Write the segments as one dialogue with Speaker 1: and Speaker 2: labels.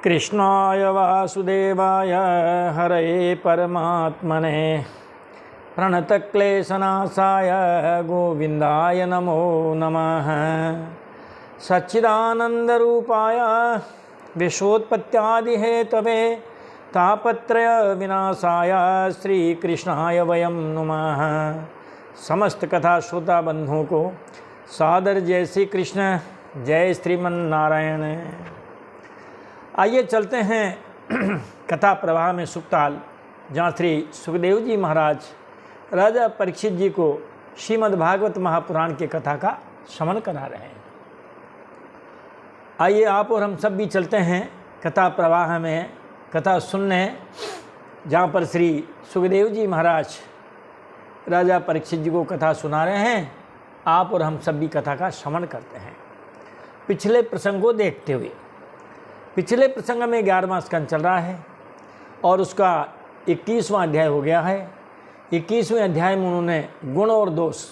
Speaker 1: कृष्णाय वासुदेवाय हरये परमात्मने प्रणतक्लेशनाशाय गोविंदाय नमो नमः। सच्चिदानन्दरूपाय विश्वोत्पत्त्यादिहेतवे तापत्रय विनाशाय श्रीकृष्णाय वयं नमः। समस्त कथा श्रोता बंधुओं को सादर जय श्री कृष्ण, जय श्रीमन्नारायण। आइए चलते हैं कथा प्रवाह में सुखताल, जहाँ श्री सुखदेव जी महाराज राजा परीक्षित जी को श्रीमद् भागवत महापुराण की कथा का श्रवण करा रहे हैं। आइए आप और हम सब भी चलते हैं कथा प्रवाह में कथा सुनने, जहाँ पर श्री सुखदेव जी महाराज राजा परीक्षित जी को कथा सुना रहे हैं। आप और हम सब भी कथा का श्रवण करते हैं। पिछले प्रसंग को देखते हुए, पिछले प्रसंग में 11वां स्कंद चल रहा है और उसका 21वां अध्याय हो गया है। 21वें अध्याय में उन्होंने गुण और दोष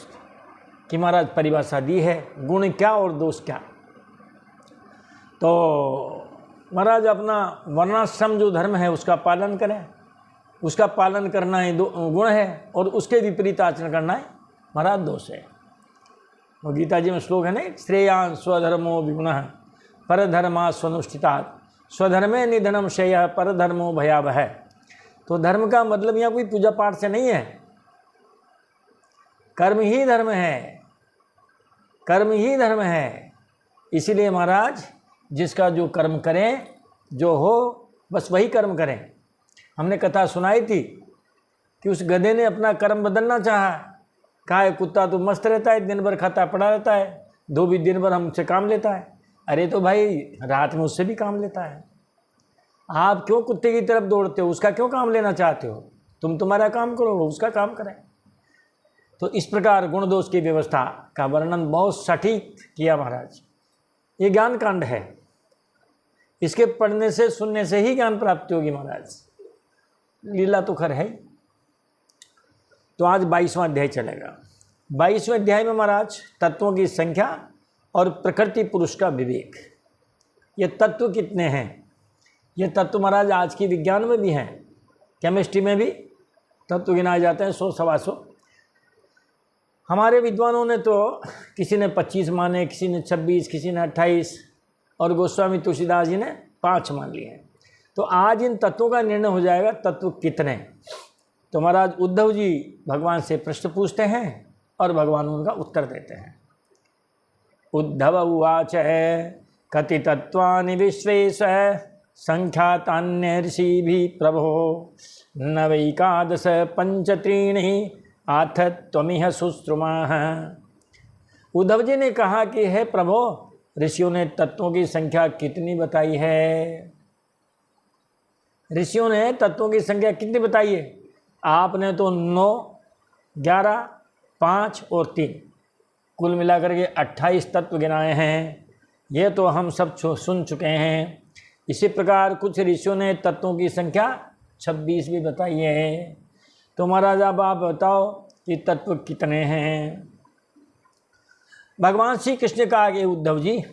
Speaker 1: की महाराज परिभाषा दी है। गुण क्या और दोष क्या। तो महाराज अपना वर्णाश्रम जो धर्म है उसका पालन करें, उसका पालन करना ही गुण है और उसके विपरीत आचरण करना है महाराज दोष है। वो गीता जी में श्लोक है ना, श्रेयान् स्वधर्मो विगुणः परधर्मा स्वनुष्ठितात् स्वधर्मे निधनम श्रेयः परधर्मो भयावह। तो धर्म का मतलब यहाँ कोई पूजा पाठ से नहीं है, कर्म ही धर्म है, कर्म ही धर्म है। इसीलिए महाराज जिसका जो कर्म करें, जो हो बस वही कर्म करें। हमने कथा सुनाई थी कि उस गधे ने अपना कर्म बदलना चाहा। कहा है कुत्ता तो मस्त रहता है, दिन भर खाता पड़ा रहता है, धोबी दिन भर हमसे काम लेता है। अरे तो भाई रात में उससे भी काम लेता है। आप क्यों कुत्ते की तरफ दौड़ते हो? उसका क्यों काम लेना चाहते हो? तुम तुम्हारा काम करो, वो उसका काम करें। तो इस प्रकार गुण दोष की व्यवस्था का वर्णन बहुत सटीक किया महाराज। ये ज्ञान कांड है, इसके पढ़ने से सुनने से ही ज्ञान प्राप्ति होगी महाराज। लीला तो खर है। तो आज 22वां अध्याय चलेगा। 22वें अध्याय में महाराज तत्वों की संख्या और प्रकृति पुरुष का विवेक। ये तत्व कितने हैं? ये तत्व महाराज आज की विज्ञान में भी हैं, केमिस्ट्री में भी तत्व गिनाए जाते हैं 100 सवा 100। हमारे विद्वानों ने तो किसी ने 25 माने, किसी ने 26, किसी ने 28 और गोस्वामी तुलसीदास जी ने 5 मान लिए हैं। तो आज इन तत्वों का निर्णय हो जाएगा तत्व कितने। तो महाराज उद्धव जी भगवान से प्रश्न पूछते हैं और भगवान उनका उत्तर देते हैं। उद्धव उवाच कति तत्वानि विश्वेश संख्यातान्य ऋषिभिः प्रभो नवैकादश पंचत्रीणि आथ त्वमिह सुश्रुमाः। उद्धव जी ने कहा कि हे प्रभो, ऋषियों ने तत्वों की संख्या कितनी बताई है? ऋषियों ने तत्वों की संख्या कितनी बताई है? आपने तो 9, 11, 5 और 3 कुल मिलाकर के 28 तत्व गिनाए हैं। ये तो हम सब सुन चुके हैं। इसी प्रकार कुछ ऋषियों ने तत्वों की संख्या 26 भी बताई है। तो महाराज अब आप बताओ कि तत्व कितने हैं? भगवान श्री कृष्ण का आगे उद्धव जी,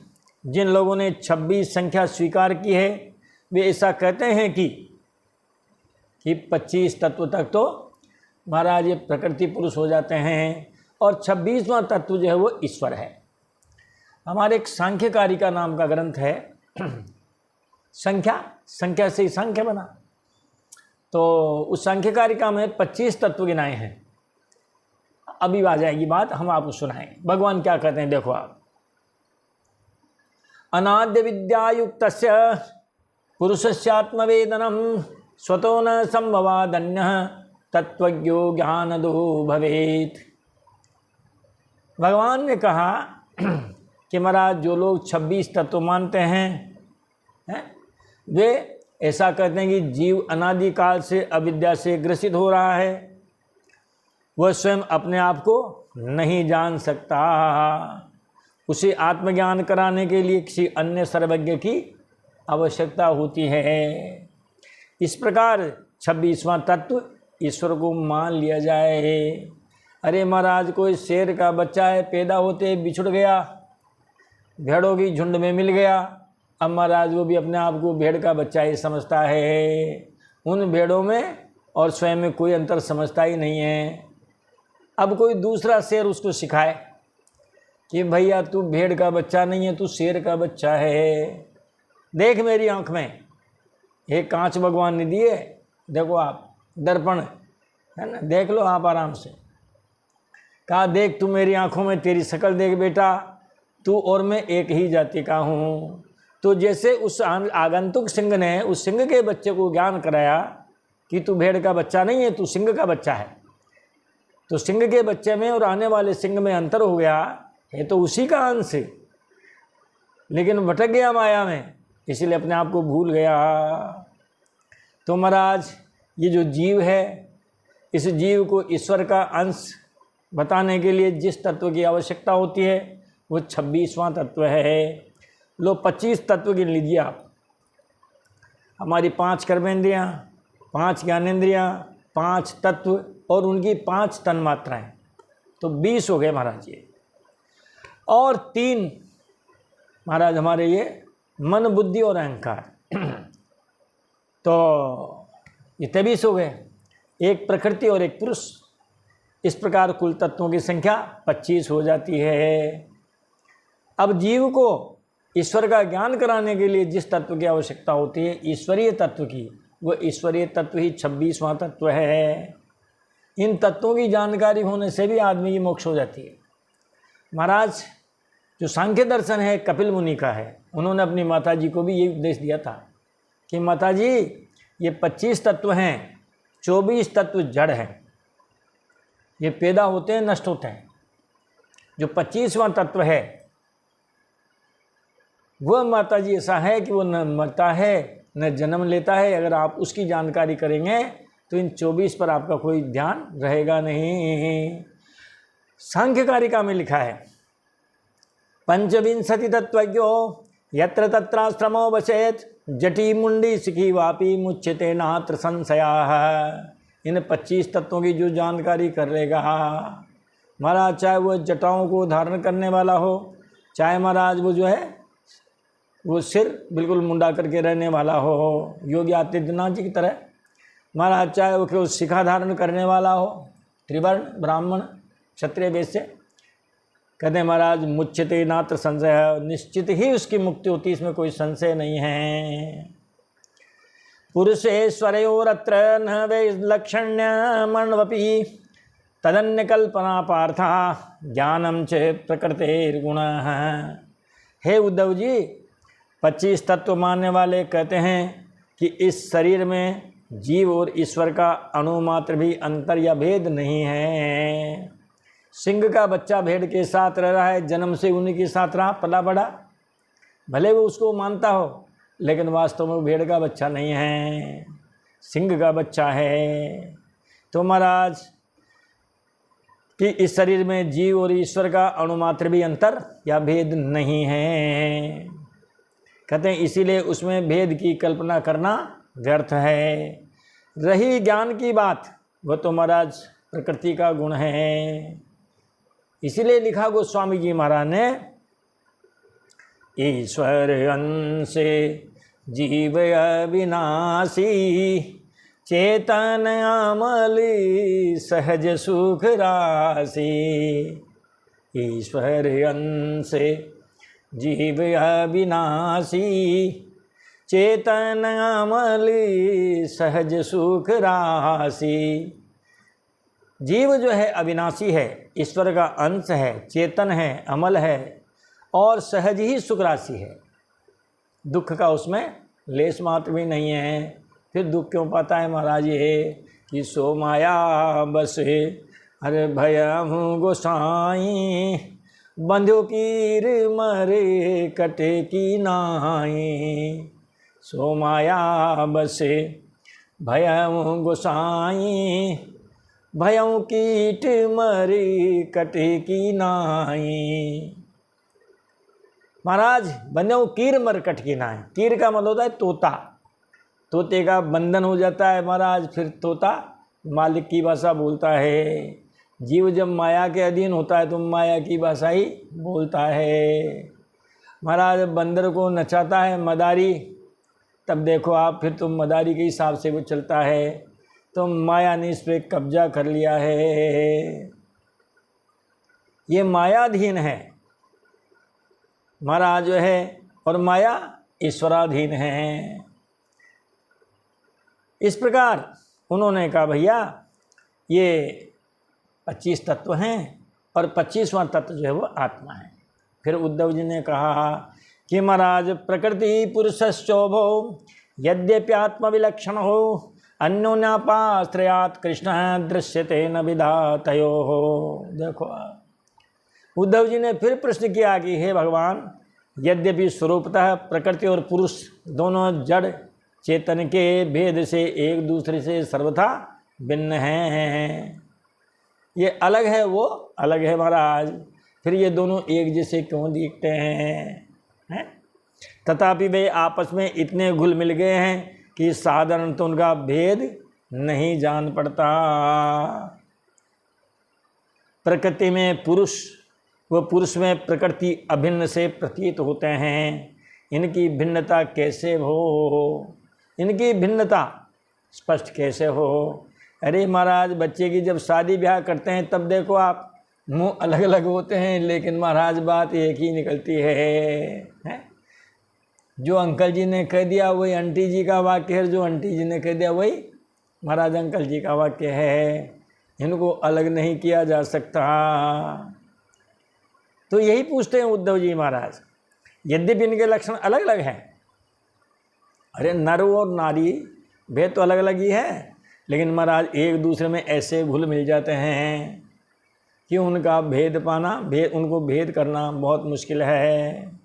Speaker 1: जिन लोगों ने 26 संख्या स्वीकार की है वे ऐसा कहते हैं कि 25 तत्व तक तो महाराज ये प्रकृति पुरुष हो जाते हैं और 26वां तत्व जो है वो ईश्वर है। हमारे एक सांख्यकारिका नाम का ग्रंथ है। संख्या से ही सांख्य बना। तो उस सांख्यकारिका में 25 तत्व गिनाए हैं। अभी आ जाएगी बात, हम आपको सुनाएं भगवान क्या कहते हैं। देखो आप, अनाद्य विद्यायुक्तस्य पुरुषस्यात्मवेदनम स्वतो न संभवादन्यः तत्वज्ञो ज्ञानदो भवेत्। भगवान ने कहा कि महाराज जो लोग 26 तत्व मानते हैं, वे ऐसा कहते हैं कि जीव अनादिकाल से अविद्या से ग्रसित हो रहा है, वह स्वयं अपने आप को नहीं जान सकता। उसे आत्मज्ञान कराने के लिए किसी अन्य सर्वज्ञ की आवश्यकता होती है। इस प्रकार 26वां तत्व ईश्वर को मान लिया जाए। अरे महाराज, कोई शेर का बच्चा है, पैदा होते बिछुड़ गया, भेड़ों की झुंड में मिल गया, अब महाराज वो भी अपने आप को भेड़ का बच्चा ही समझता है, उन भेड़ों में और स्वयं में कोई अंतर समझता ही नहीं है। अब कोई दूसरा शेर उसको सिखाए कि भैया तू भेड़ का बच्चा नहीं है, तू शेर का बच्चा है। देख मेरी आँख में एक कांच भगवान ने दिए, देखो आप दर्पण है ना, देख लो आप आराम से। कहा देख तू मेरी आंखों में तेरी शक्ल देख बेटा, तू और मैं एक ही जाति का हूँ। तो जैसे उस आगंतुक सिंह ने उस सिंह के बच्चे को ज्ञान कराया कि तू भेड़ का बच्चा नहीं है, तू सिंह का बच्चा है, तो सिंह के बच्चे में और आने वाले सिंह में अंतर हो गया है, तो उसी का अंश है, लेकिन भटक गया माया में, इसलिए अपने आप को भूल गया। तो महाराज ये जो जीव है, इस जीव को ईश्वर का अंश बताने के लिए जिस तत्व की आवश्यकता होती है वो 26वां तत्व है। लो 25 तत्व गिन लीजिए आप। हमारी 5 कर्मेंद्रियाँ, 5 ज्ञानेंद्रियाँ, 5 तत्व और उनकी 5 तन्मात्राएँ, तो 20 हो गए महाराज ये। और 3 महाराज हमारे ये मन, बुद्धि और अहंकार, तो ये 23 हो गए, एक प्रकृति और एक पुरुष। इस प्रकार कुल तत्वों की संख्या 25 हो जाती है। अब जीव को ईश्वर का ज्ञान कराने के लिए जिस तत्व की आवश्यकता होती है ईश्वरीय तत्व की, वो ईश्वरीय तत्व ही 26वां तत्व है। इन तत्वों की जानकारी होने से भी आदमी की मोक्ष हो जाती है। महाराज जो सांख्य दर्शन है कपिल मुनि का है, उन्होंने अपनी माता जी को भी ये उपदेश दिया था कि माता जी ये 25 तत्व हैं, 24 तत्व जड़ हैं, ये पैदा होते हैं नष्ट होते हैं। जो 25वां तत्व है वह माता जी ऐसा है कि वो न मरता है न जन्म लेता है। अगर आप उसकी जानकारी करेंगे तो इन 24 पर आपका कोई ध्यान रहेगा नहीं। सांख्य कारिका में लिखा है पंचविंशति तत्वज्ञो यत्र तत्राश्रमो वसेत जटी मुंडी सिखी वापी मुच्यते नात्र संशयाः। इन 25 तत्वों की जो जानकारी कर लेगा महाराज, चाहे वो जटाओं को धारण करने वाला हो, चाहे महाराज वो जो है वो सिर बिल्कुल मुंडा करके रहने वाला हो, योगी आदित्यनाथ जी की तरह महाराज, चाहे वो शिखा धारण करने वाला हो, त्रिवर्ण ब्राह्मण क्षत्रिय वैश्य, कहते हैं महाराज मुच्यते नात्र संशय, निश्चित ही उसकी मुक्ति होती, इसमें कोई संशय नहीं है। पुरुषेश्वरयोरत्र न वैलक्षण्यमण्वपि तदन्य कल्पना पार्था ज्ञानम च प्रकृतिर्गुणः। हे उद्धव जी, 25 तत्व मानने वाले कहते हैं कि इस शरीर में जीव और ईश्वर का अणुमात्र भी अंतर या भेद नहीं है। सिंह का बच्चा भेड़ के साथ रह रहा है, जन्म से उन्हीं के साथ रहा पला बड़ा, भले वो उसको मानता हो, लेकिन वास्तव में वो भेड़ का बच्चा नहीं है, सिंह का बच्चा है। तो महाराज कि इस शरीर में जीव और ईश्वर का अणुमात्र भी अंतर या भेद नहीं है। कहते हैं इसीलिए उसमें भेद की कल्पना करना व्यर्थ है। रही ज्ञान की बात, वह तो महाराज प्रकृति का गुण है। इसीलिए लिखा गोस्वामी जी महाराज ने, ईश्वर अंशे जीव अविनाशी चेतन अमली सहज सुख राशि। ईश्वर अंशे जीव अविनाशी चेतन अमली सहज सुख राशि। जीव जो है अविनाशी है, ईश्वर का अंश है, चेतन है, अमल है और सहज ही सुख राशि है। दुख का उसमें लेश मात्र भी नहीं है। फिर दुख क्यों पाता है महाराज? ये कि सो माया बसे अरे भयम गोसाई बंध्यो कीर मरे कटे की नाई। सो माया बसे भयम गोसाई भयों कीट मरे कटे की नाई। महाराज बंध्यो कीर मर कट की नाई। कीर का मतलब होता है तोता। तोते का बंधन हो जाता है महाराज, फिर तोता मालिक की भाषा बोलता है। जीव जब माया के अधीन होता है तो माया की भाषा ही बोलता है। महाराज बंदर को नचाता है मदारी, तब देखो आप फिर तो मदारी के हिसाब से वो चलता है। तो माया ने इस पर कब्जा कर लिया है, ये मायाधीन है महाराज जो है, और माया ईश्वराधीन है। इस प्रकार उन्होंने कहा भैया ये 25 तत्व हैं और 25वां तत्व जो है वो आत्मा है। फिर उद्धव जी ने कहा कि महाराज प्रकृति पुरुषश्चोभो यद्यप्यात्म विलक्षण हो अन्योन्यापाश्रयात् कृष्ण दृश्यते न विधातयो हो। देखो उद्धव जी ने फिर प्रश्न किया कि हे भगवान, यद्यपि स्वरूपतः प्रकृति और पुरुष दोनों जड़ चेतन के भेद से एक दूसरे से सर्वथा भिन्न हैं, ये अलग है वो अलग है महाराज, फिर ये दोनों एक जैसे क्यों दिखते हैं? तथापि वे आपस में इतने घुल मिल गए हैं कि साधारणतः उनका भेद नहीं जान पड़ता। प्रकृति में पुरुष व पुरुष में प्रकृति अभिन्न से प्रतीत होते हैं, इनकी भिन्नता कैसे हो? इनकी भिन्नता स्पष्ट कैसे हो? अरे महाराज बच्चे की जब शादी ब्याह करते हैं तब देखो आप मुंह अलग अलग होते हैं, लेकिन महाराज बात एक ही निकलती है? जो अंकल जी ने कह दिया वही आंटी जी का वाक्य है, जो आंटी जी ने कह दिया वही महाराज अंकल जी का वाक्य है, इनको अलग नहीं किया जा सकता। तो यही पूछते हैं उद्धव जी महाराज, यद्यपि इनके लक्षण अलग अलग हैं। अरे नर और नारी भेद तो अलग अलग ही है, लेकिन महाराज एक दूसरे में ऐसे घुल मिल जाते हैं कि उनका भेद पाना, उनको भेद करना बहुत मुश्किल है।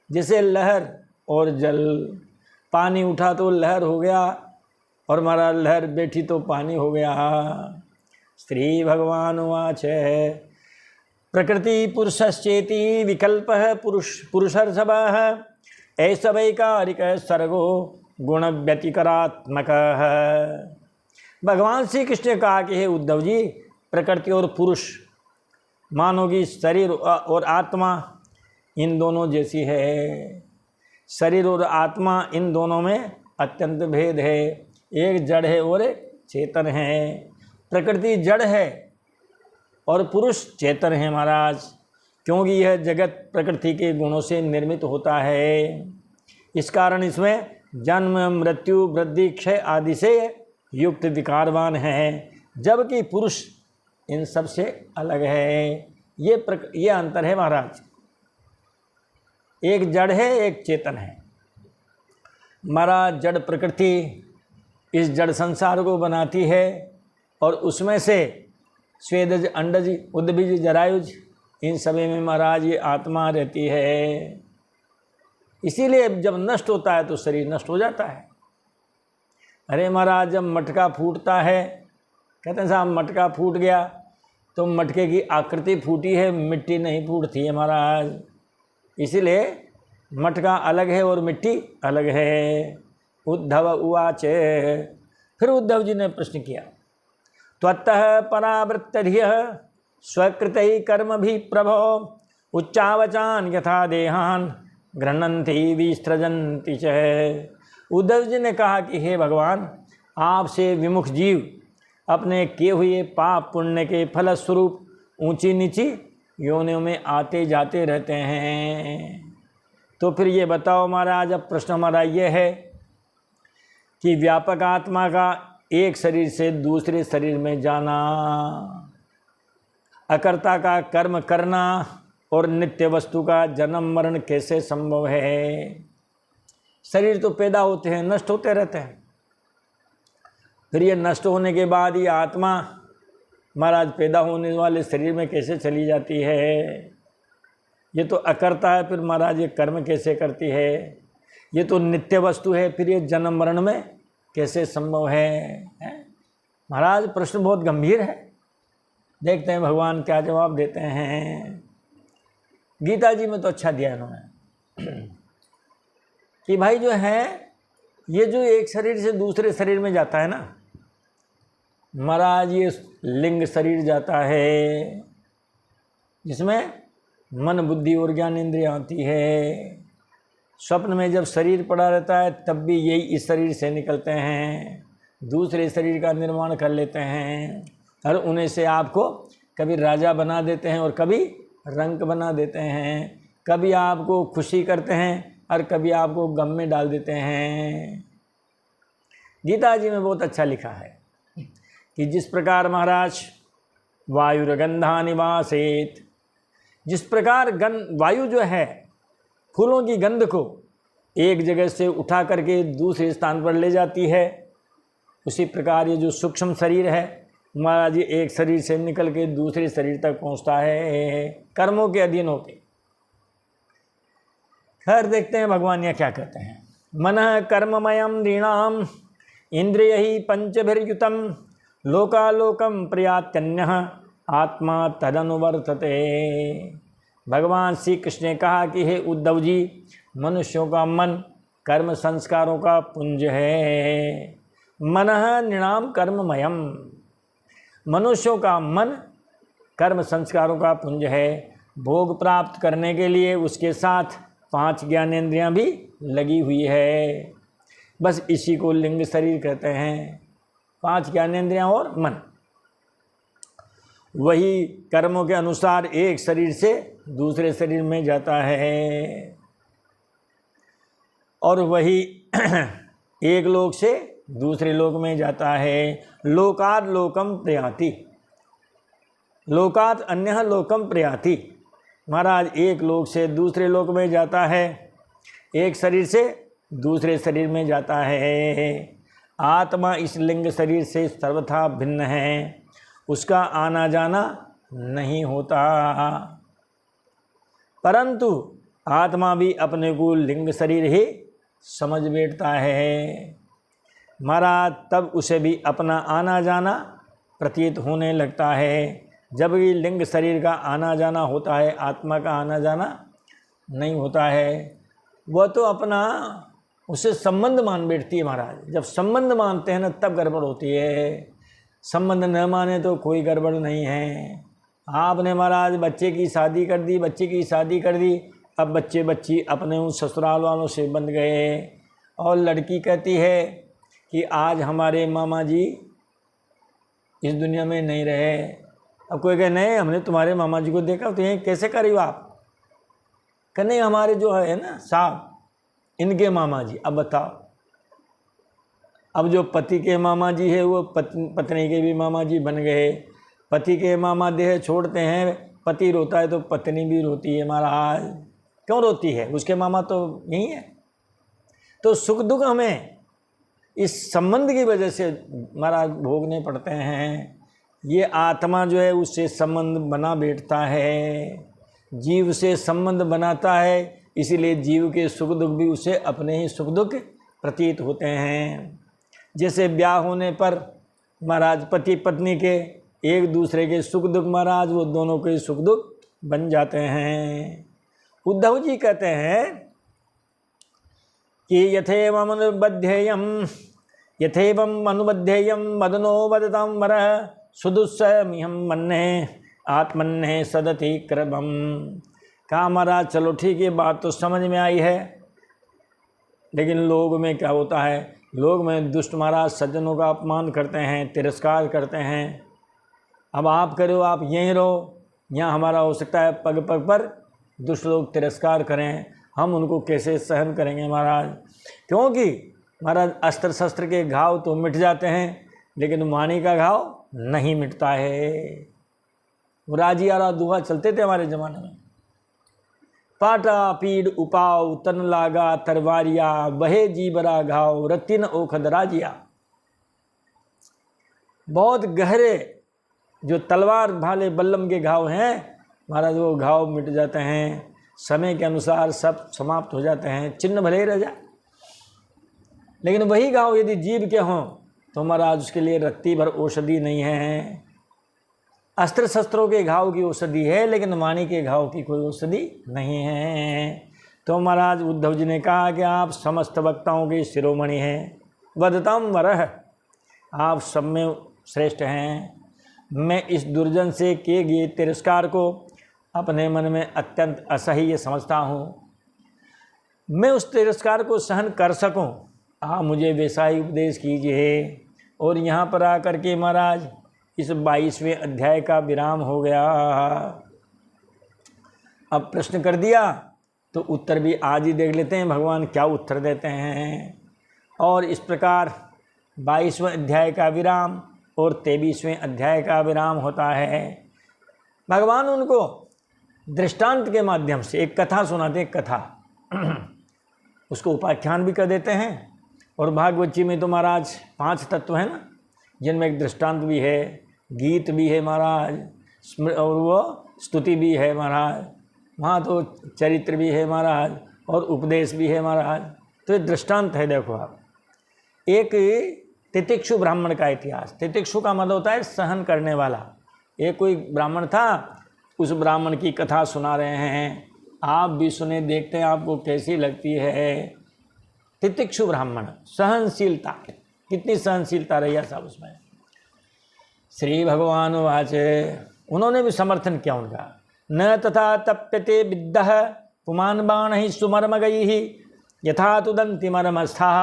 Speaker 1: जैसे लहर और जल, पानी उठा तो लहर हो गया और महाराज लहर बैठी तो पानी हो गया। श्री भगवान उवाच प्रकृति पुरुषश्चेति विकल्पः पुरुषर्षभः ऐसा वैकारिक सर्गो गुण व्यतिकरात्मकः। भगवान श्री कृष्ण ने कहा कि हे उद्धव जी, प्रकृति और पुरुष मानो कि शरीर और आत्मा इन दोनों जैसी है। शरीर और आत्मा इन दोनों में अत्यंत भेद है, एक जड़ है और एक चेतन है। प्रकृति जड़ है और पुरुष चेतन है महाराज, क्योंकि यह जगत प्रकृति के गुणों से निर्मित होता है। इस कारण इसमें जन्म मृत्यु वृद्धि क्षय आदि से युक्त विकारवान है, जबकि पुरुष इन सब से अलग है। ये अंतर है महाराज, एक जड़ है एक चेतन है। महाराज जड़ प्रकृति इस जड़ संसार को बनाती है और उसमें से स्वेदज अंडज उद्भिज जरायुज इन सभी में महाराज ये आत्मा रहती है। इसीलिए जब नष्ट होता है तो शरीर नष्ट हो जाता है। अरे महाराज जब मटका फूटता है, कहते हैं साहब मटका फूट गया तो मटके की आकृति फूटी है, मिट्टी नहीं फूटती है महाराज। इसीलिए मटका अलग है और मिट्टी अलग है। उद्धव उवाच, फिर उद्धव जी ने प्रश्न किया, त्वत्तः परावृत्तधियः स्वकृतैः कर्म भी प्रभो उच्चावचान यथा देहान गृह्णन्ति विसृजन्ति च। उद्धव जी ने कहा कि हे भगवान, आपसे विमुख जीव अपने किए हुए पाप पुण्य के फलस्वरूप ऊंची नीची योनियों में आते जाते रहते हैं। तो फिर ये बताओ महाराज, अब प्रश्न हमारा ये है कि व्यापक आत्मा का एक शरीर से दूसरे शरीर में जाना, अकर्ता का कर्म करना और नित्य वस्तु का जन्म मरण कैसे संभव है? शरीर तो पैदा होते हैं, नष्ट होते रहते हैं, फिर ये नष्ट होने के बाद ये आत्मा महाराज पैदा होने वाले शरीर में कैसे चली जाती है? ये तो अकर्ता है, फिर महाराज ये कर्म कैसे करती है? ये तो नित्य वस्तु है, फिर ये जन्म मरण में कैसे संभव है? महाराज प्रश्न बहुत गंभीर है, देखते हैं भगवान क्या जवाब देते हैं। गीता जी में तो अच्छा दिया इन्होंने कि भाई जो है ये जो एक शरीर से दूसरे शरीर में जाता है ना महाराज, ये लिंग शरीर जाता है जिसमें मन बुद्धि और ज्ञान इंद्रियाँ आती है। स्वप्न में जब शरीर पड़ा रहता है तब भी यही इस शरीर से निकलते हैं, दूसरे शरीर का निर्माण कर लेते हैं और उन्हें से आपको कभी राजा बना देते हैं और कभी रंक बना देते हैं, कभी आपको खुशी करते हैं और कभी आपको गम में डाल देते हैं। गीता जी में बहुत अच्छा लिखा है कि जिस प्रकार महाराज वायुर्गंधा निवासेत, जिस प्रकार वायु जो है फूलों की गंध को एक जगह से उठा करके दूसरे स्थान पर ले जाती है, उसी प्रकार ये जो सूक्ष्म शरीर है महाराज ये एक शरीर से निकल के दूसरे शरीर तक पहुंचता है कर्मों के अधीन होके। खैर देखते हैं भगवान यह क्या कहते हैं। मनः कर्ममयम नृणाम इंद्रिय ही पंचभिर्युतम लोकालोकम प्रयात्यन्यः आत्मा तदनुवर्तते। भगवान श्री कृष्ण ने कहा कि हे उद्धव जी, मनुष्यों का मन कर्म संस्कारों का पुंज है। मनः नृणाम कर्ममयम, मनुष्यों का मन कर्म संस्कारों का पुंज है। भोग प्राप्त करने के लिए उसके साथ 5 ज्ञानेंद्रियां भी लगी हुई है। बस इसी को लिंग शरीर कहते हैं, 5 ज्ञानेंद्रियां और मन। वही कर्मों के अनुसार एक शरीर से दूसरे शरीर में जाता है और वही एक लोक से दूसरे लोक में जाता है। लोकात् लोकम प्रयाति, लोकात् अन्यः लोकम प्रयाति। महाराज एक लोक से दूसरे लोक में जाता है, एक शरीर से दूसरे शरीर में जाता है। आत्मा इस लिंग शरीर से सर्वथा भिन्न है, उसका आना जाना नहीं होता, परंतु आत्मा भी अपने को लिंग शरीर ही समझ बैठता है। महाराज तब उसे भी अपना आना जाना प्रतीत होने लगता है। जब भी लिंग शरीर का आना जाना होता है, आत्मा का आना जाना नहीं होता है। वह तो अपना उससे संबंध मान बैठती है महाराज। जब संबंध मानते हैं ना तब गड़बड़ होती है, संबंध न माने तो कोई गड़बड़ नहीं है। आपने महाराज बच्चे की शादी कर दी, बच्चे की शादी कर दी, अब बच्चे बच्ची अपने उन ससुराल वालों से बंध गए और लड़की कहती है कि आज हमारे मामा जी इस दुनिया में नहीं रहे। अब कोई कहे नहीं हमने तुम्हारे मामा जी को देखा, तो ये कैसे करी हो आप? कहे नहीं हमारे जो है ना साहब इनके मामा जी। अब बताओ, अब जो पति के मामा जी है वो पत्नी के भी मामा जी बन गए। पति के मामा देह छोड़ते हैं, पति रोता है तो पत्नी भी रोती है। महाराज क्यों रोती है? उसके मामा तो यही है। तो सुख दुख हमें इस संबंध की वजह से महाराज भोगने पड़ते हैं। ये आत्मा जो है उससे संबंध बना बैठता है, जीव से संबंध बनाता है, इसीलिए जीव के सुख दुख भी उसे अपने ही सुख दुख प्रतीत होते हैं। जैसे ब्याह होने पर महाराज पति पत्नी के एक दूसरे के सुख दुख महाराज वो दोनों के सुख दुख बन जाते हैं। उद्धव जी कहते हैं कि यथेवम अनुबध्येयम मदनो वदतां वरः सुदुस्समिहं मन्ये आत्मन्ये सदति कृपम। कहा महाराज चलो ठीक है, बात तो समझ में आई है, लेकिन लोग में क्या होता है, लोग में दुष्ट महाराज सज्जनों का अपमान करते हैं, तिरस्कार करते हैं। अब आप करो, आप यहीं रहो, यहाँ हमारा हो सकता है पग पग पर दुष्ट लोग तिरस्कार करें, हम उनको कैसे सहन करेंगे महाराज? क्योंकि महाराज अस्त्र शस्त्र के घाव तो मिट जाते हैं, लेकिन वाणी का घाव नहीं मिटता है। राजियारा दुआ चलते थे हमारे ज़माने में, पाटा पीड़ उपाव तन लागा तरवारिया बहे जीबरा घाव रतिन ओखद राजिया। बहुत गहरे जो तलवार भाले बल्लम के घाव हैं महाराज, वो घाव मिट जाते हैं, समय के अनुसार सब समाप्त हो जाते हैं, चिन्ह भले ही रह जाए। लेकिन वही घाव यदि जीव के हों तो महाराज उसके लिए रत्ती भर औषधि नहीं है। अस्त्र शस्त्रों के घाव की औषधि है, लेकिन वाणी के घाव की कोई औषधि नहीं है। तो महाराज उद्धव जी ने कहा कि आप समस्त वक्ताओं के शिरोमणि हैं, वदतां वरः, आप सब में श्रेष्ठ हैं। मैं इस दुर्जन से किए गए तिरस्कार को अपने मन में अत्यंत असह्य समझता हूँ, मैं उस तिरस्कार को सहन कर सकूं, आप मुझे वैसा ही उपदेश कीजिए। और यहाँ पर आकर के महाराज इस 22वें अध्याय का विराम हो गया। अब प्रश्न कर दिया तो उत्तर भी आज ही देख लेते हैं भगवान क्या उत्तर देते हैं। और इस प्रकार 22वें अध्याय का विराम और 23वें अध्याय का विराम होता है। भगवान उनको दृष्टांत के माध्यम से एक कथा सुनाते, एक कथा उसको उपाख्यान भी कर देते हैं। और भागवत जी में तो महाराज 5 तत्व हैं ना, जिनमें एक दृष्टांत भी है, गीत भी है महाराज, और वो स्तुति भी है महाराज, वहाँ तो चरित्र भी है महाराज, और उपदेश भी है महाराज। तो ये दृष्टांत है। देखो आप, एक तितिक्षु ब्राह्मण का इतिहास। तितिक्षु का मतलब होता है सहन करने वाला। एक कोई ब्राह्मण था, उस ब्राह्मण की कथा सुना रहे हैं, आप भी सुने, देखते हैं आपको कैसी लगती है। तितिक्षु ब्राह्मण, सहनशीलता, कितनी सहनशीलता रही है साहब उसमें। श्री भगवान वाचे, उन्होंने भी समर्थन किया उनका। न तथा तप्यते विद्दः पुमान बाणैः सुमर्मगैः यथा तुदन्ति मर्मस्थाः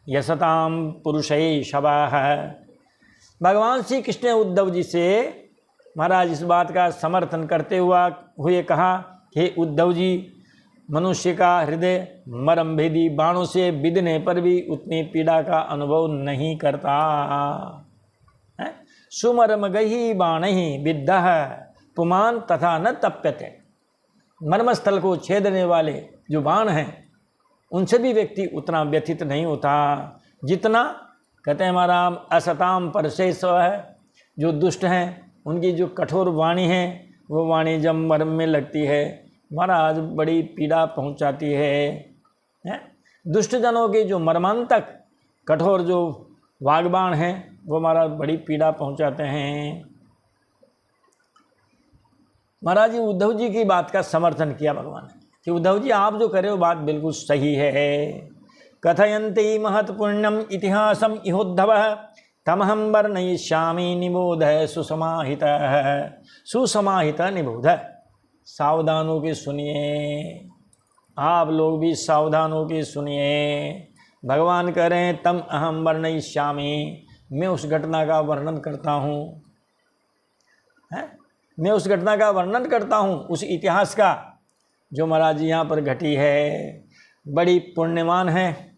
Speaker 1: यसताम पुरुषैः शवाः। भगवान श्री कृष्ण ने उद्धव जी से महाराज इस बात का समर्थन करते हुए कहा कि उद्धव जी, मनुष्य का हृदय मर्म भेदी बाणों से बिधने पर भी उतनी पीड़ा का अनुभव नहीं करता। सुमर्मगैः बाणैः विद्धः पुमान तथा न तप्यते। मर्मस्थल को छेदने वाले जो बाण हैं, उनसे भी व्यक्ति उतना व्यथित नहीं होता जितना, कहते हैं हमारा असताम परशेष है, जो दुष्ट हैं उनकी जो कठोर वाणी है, वो वाणी जब मर्म में लगती है महाराज बड़ी पीड़ा पहुंचाती है। दुष्ट जनों के जो मर्मांतक कठोर जो वागबाण हैं, वो महाराज बड़ी पीड़ा पहुंचाते हैं। महाराज जी उद्धव जी की बात का समर्थन किया भगवान ने कि उद्धव जी आप जो करे वो बात बिल्कुल सही है। कथयन्ति महत्पुण्यम इतिहासम इहोद्धवः तमहं वर्णयिष्यामि निबोध सुसमाहित सुसमाहित निबोध। सावधान हो के सुनिए, आप लोग भी सावधान हो के सुनिए। भगवान कह रहे हैं तम अहम वर्णयिष्यामि, मैं उस घटना का वर्णन करता हूँ, मैं उस घटना का वर्णन करता हूँ, उस इतिहास का जो महाराज यहाँ पर घटी है, बड़ी पुण्यवान है।